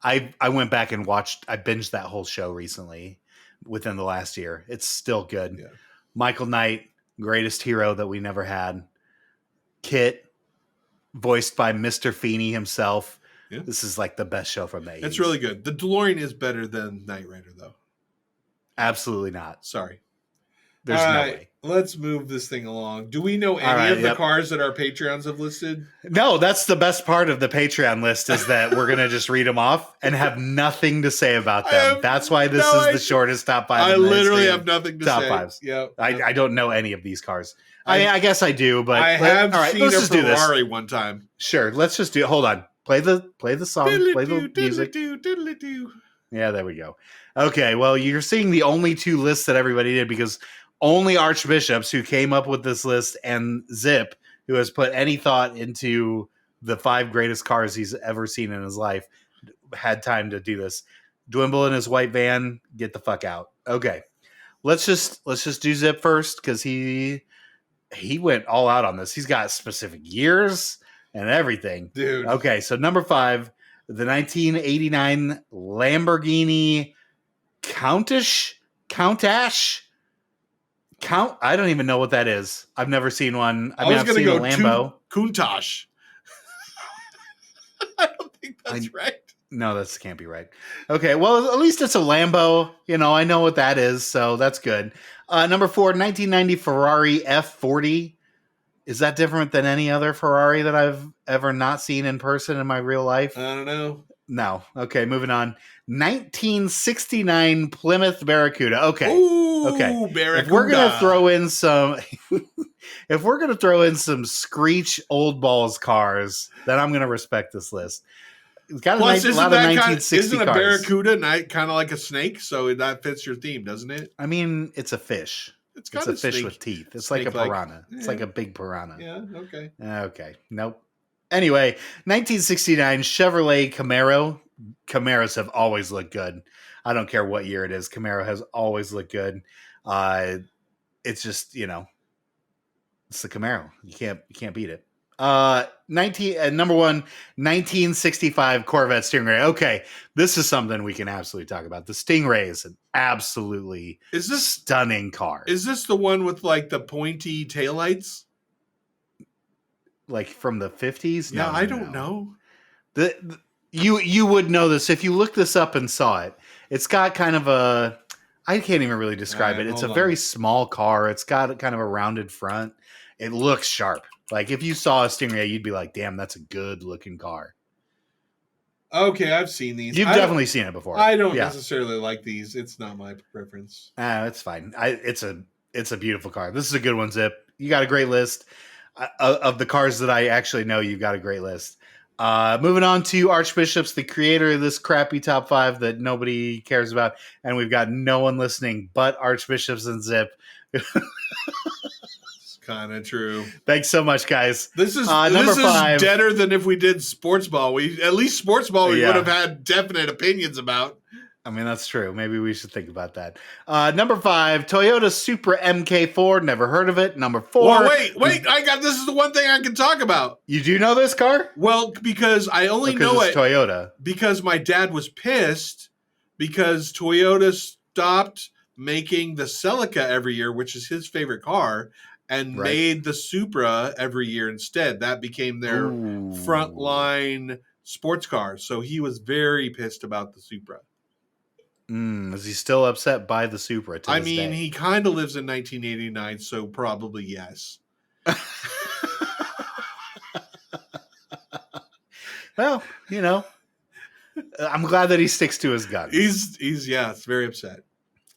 Speaker 1: I went back and I binged that whole show recently within the last year. It's still good.
Speaker 4: Yeah.
Speaker 1: Michael Knight, greatest hero that we never had. Kit, voiced by Mr. Feeney himself. Yeah. This is like the best show from the 80s.
Speaker 4: It's really good. The DeLorean is better than Knight Rider, though.
Speaker 1: Absolutely not.
Speaker 4: Sorry.
Speaker 1: There's no way.
Speaker 4: Let's move this thing along. Do we know any of the cars that our Patreons have listed?
Speaker 1: No, that's the best part of the Patreon list is that we're going to just read them off and have nothing to say about them. That's why this is the shortest top five.
Speaker 4: I literally have nothing to
Speaker 1: top
Speaker 4: say.
Speaker 1: Top fives.
Speaker 4: Yeah.
Speaker 1: I don't know any of these cars. I guess I do, but
Speaker 4: I have seen a Ferrari one time.
Speaker 1: Sure. Let's just do it. Hold on. Play the song. Play the music. Yeah, there we go. Okay, well, you're seeing the only two lists that everybody did because only Archbishops, who came up with this list, and Zip, who has put any thought into the 5 greatest cars he's ever seen in his life, had time to do this. Dwimble in his white van, get the fuck out. Okay, let's just do Zip first because he went all out on this. He's got specific years and everything,
Speaker 4: dude.
Speaker 1: Okay, so number 5, the 1989 Lamborghini Countach. I don't even know what that is. I've never seen one. I mean, I've seen a Lambo.
Speaker 4: Countach. I don't think that's right.
Speaker 1: No, that can't be right. Okay, well, at least it's a Lambo. I know what that is, so that's good. Number 4, 1990 Ferrari F40. Is that different than any other Ferrari that I've ever not seen in person in my real life?
Speaker 4: I don't know.
Speaker 1: No. Okay, moving on. 1969 Plymouth Barracuda. Okay.
Speaker 4: Ooh,
Speaker 1: okay.
Speaker 4: Barracuda.
Speaker 1: If we're gonna throw in some Screech old balls cars, then I'm gonna respect this list. It's got a lot of 1960
Speaker 4: isn't
Speaker 1: cars.
Speaker 4: A Barracuda kind of like a snake? So that fits your theme, doesn't it?
Speaker 1: I mean, it's a fish. It's a fish with teeth. It's like a piranha. It's like a big piranha.
Speaker 4: Yeah. Okay.
Speaker 1: Okay. Nope. Anyway, 1969 Chevrolet Camaro. Camaros have always looked good. I don't care what year it is. Camaro has always looked good. It's just, it's the Camaro. You can't beat it. Number one, 1965 Corvette Stingray. Okay, this is something we can absolutely talk about. The Stingray is an absolutely stunning car.
Speaker 4: Is this the one with like the pointy taillights?
Speaker 1: Like from the 50s?
Speaker 4: Yeah, I don't know.
Speaker 1: You would know this if you looked this up and saw it. It's got kind of a, I can't even really describe it. It's a very small car. It's got kind of a rounded front. It looks sharp. Like if you saw a Stingray, you'd be like, "Damn, that's a good looking car."
Speaker 4: Okay, I've seen these.
Speaker 1: You've definitely seen it before.
Speaker 4: I don't necessarily like these. It's not my preference.
Speaker 1: It's fine. It's a beautiful car. This is a good one, Zip. You got a great list of the cars that I actually know. You got a great list. Moving on to Archbishops, the creator of this crappy top 5 that nobody cares about, and we've got no one listening but Archbishops and Zip.
Speaker 4: Kind of true.
Speaker 1: Thanks so much, guys.
Speaker 4: This is
Speaker 1: number 5.
Speaker 4: Deader than if we did sports ball. We would have had definite opinions about.
Speaker 1: I mean, that's true. Maybe we should think about that. Number 5, Toyota Supra MK4. Never heard of it. Number 4.
Speaker 4: Well, wait. This is the one thing I can talk about.
Speaker 1: You do know this car?
Speaker 4: Well, because I only know it
Speaker 1: Toyota.
Speaker 4: Because my dad was pissed because Toyota stopped making the Celica every year, which is his favorite car, and made the Supra every year instead. That became their frontline sports car. So he was very pissed about the Supra.
Speaker 1: Is he still upset by the Supra?
Speaker 4: I mean, he kind of lives in 1989, so probably yes.
Speaker 1: Well, I'm glad that he sticks to his guns.
Speaker 4: It's very upset.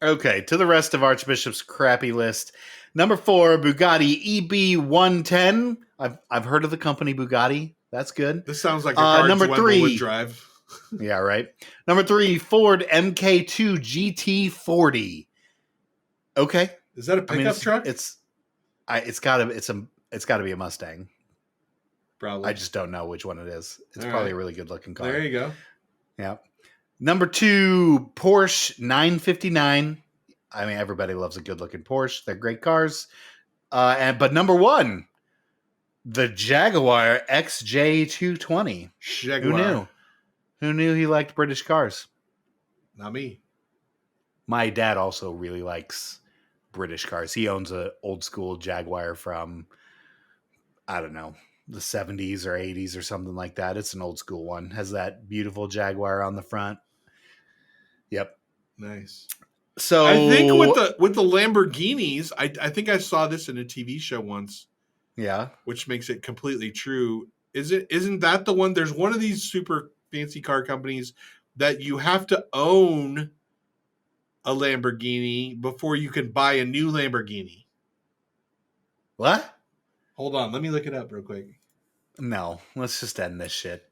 Speaker 1: Okay, to the rest of Archbishop's crappy list. Number 4, Bugatti EB110. I've heard of the company Bugatti. That's good.
Speaker 4: This sounds like a car
Speaker 1: number 3
Speaker 4: would drive.
Speaker 1: Yeah, right. Number 3, Ford MK2 GT40. Okay,
Speaker 4: is that a pickup truck?
Speaker 1: It's got to be a Mustang.
Speaker 4: Probably.
Speaker 1: I just don't know which one it is. It's probably a really good looking car.
Speaker 4: There you go.
Speaker 1: Yeah. Number 2, Porsche 959. I mean, everybody loves a good looking Porsche. They're great cars. But number 1, the Jaguar XJ220.
Speaker 4: Jaguar.
Speaker 1: Who knew he liked British cars?
Speaker 4: Not me.
Speaker 1: My dad also really likes British cars. He owns an old school Jaguar from, I don't know, the 70s or 80s or something like that. It's an old school one. Has that beautiful Jaguar on the front. Yep.
Speaker 4: Nice.
Speaker 1: So
Speaker 4: I think with the Lamborghinis, I think I saw this in a TV show once.
Speaker 1: Yeah.
Speaker 4: Which makes it completely true. Isn't that the one? There's one of these super fancy car companies that you have to own a Lamborghini before you can buy a new Lamborghini.
Speaker 1: What?
Speaker 4: Hold on, let me look it up real quick.
Speaker 1: No, let's just end this shit.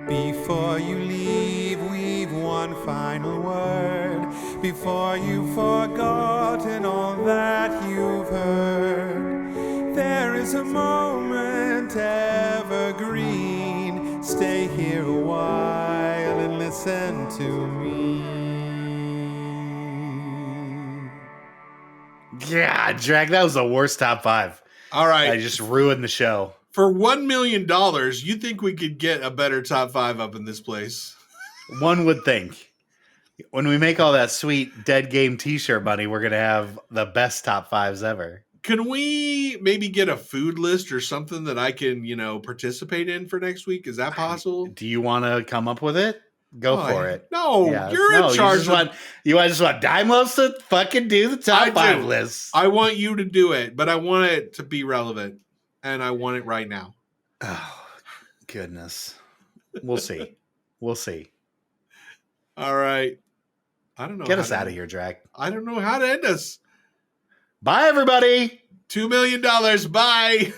Speaker 5: Before you leave, we've one final word. Before you've forgotten all that you've heard, there is a moment evergreen. Stay here a while and listen to me.
Speaker 1: Yeah, Drag, that was the worst top 5.
Speaker 4: All right.
Speaker 1: I just ruined the show.
Speaker 4: For $1 million, you think we could get a better top 5 up in this place?
Speaker 1: One would think. When we make all that sweet Dead Game t-shirt money, we're going to have the best top 5s ever.
Speaker 4: Can we maybe get a food list or something that I can, participate in for next week? Is that possible?
Speaker 1: Do you want to come up with it? Go for it.
Speaker 4: No, you're in charge.
Speaker 1: You just want Dimos to fucking do the top 5 list.
Speaker 4: I want you to do it, but I want it to be relevant, and I want it right now.
Speaker 1: Oh, goodness. We'll see. We'll see.
Speaker 4: All right. I don't know.
Speaker 1: Get us out of here, Drag.
Speaker 4: I don't know how to end us.
Speaker 1: Bye, everybody.
Speaker 4: $2 million. Bye.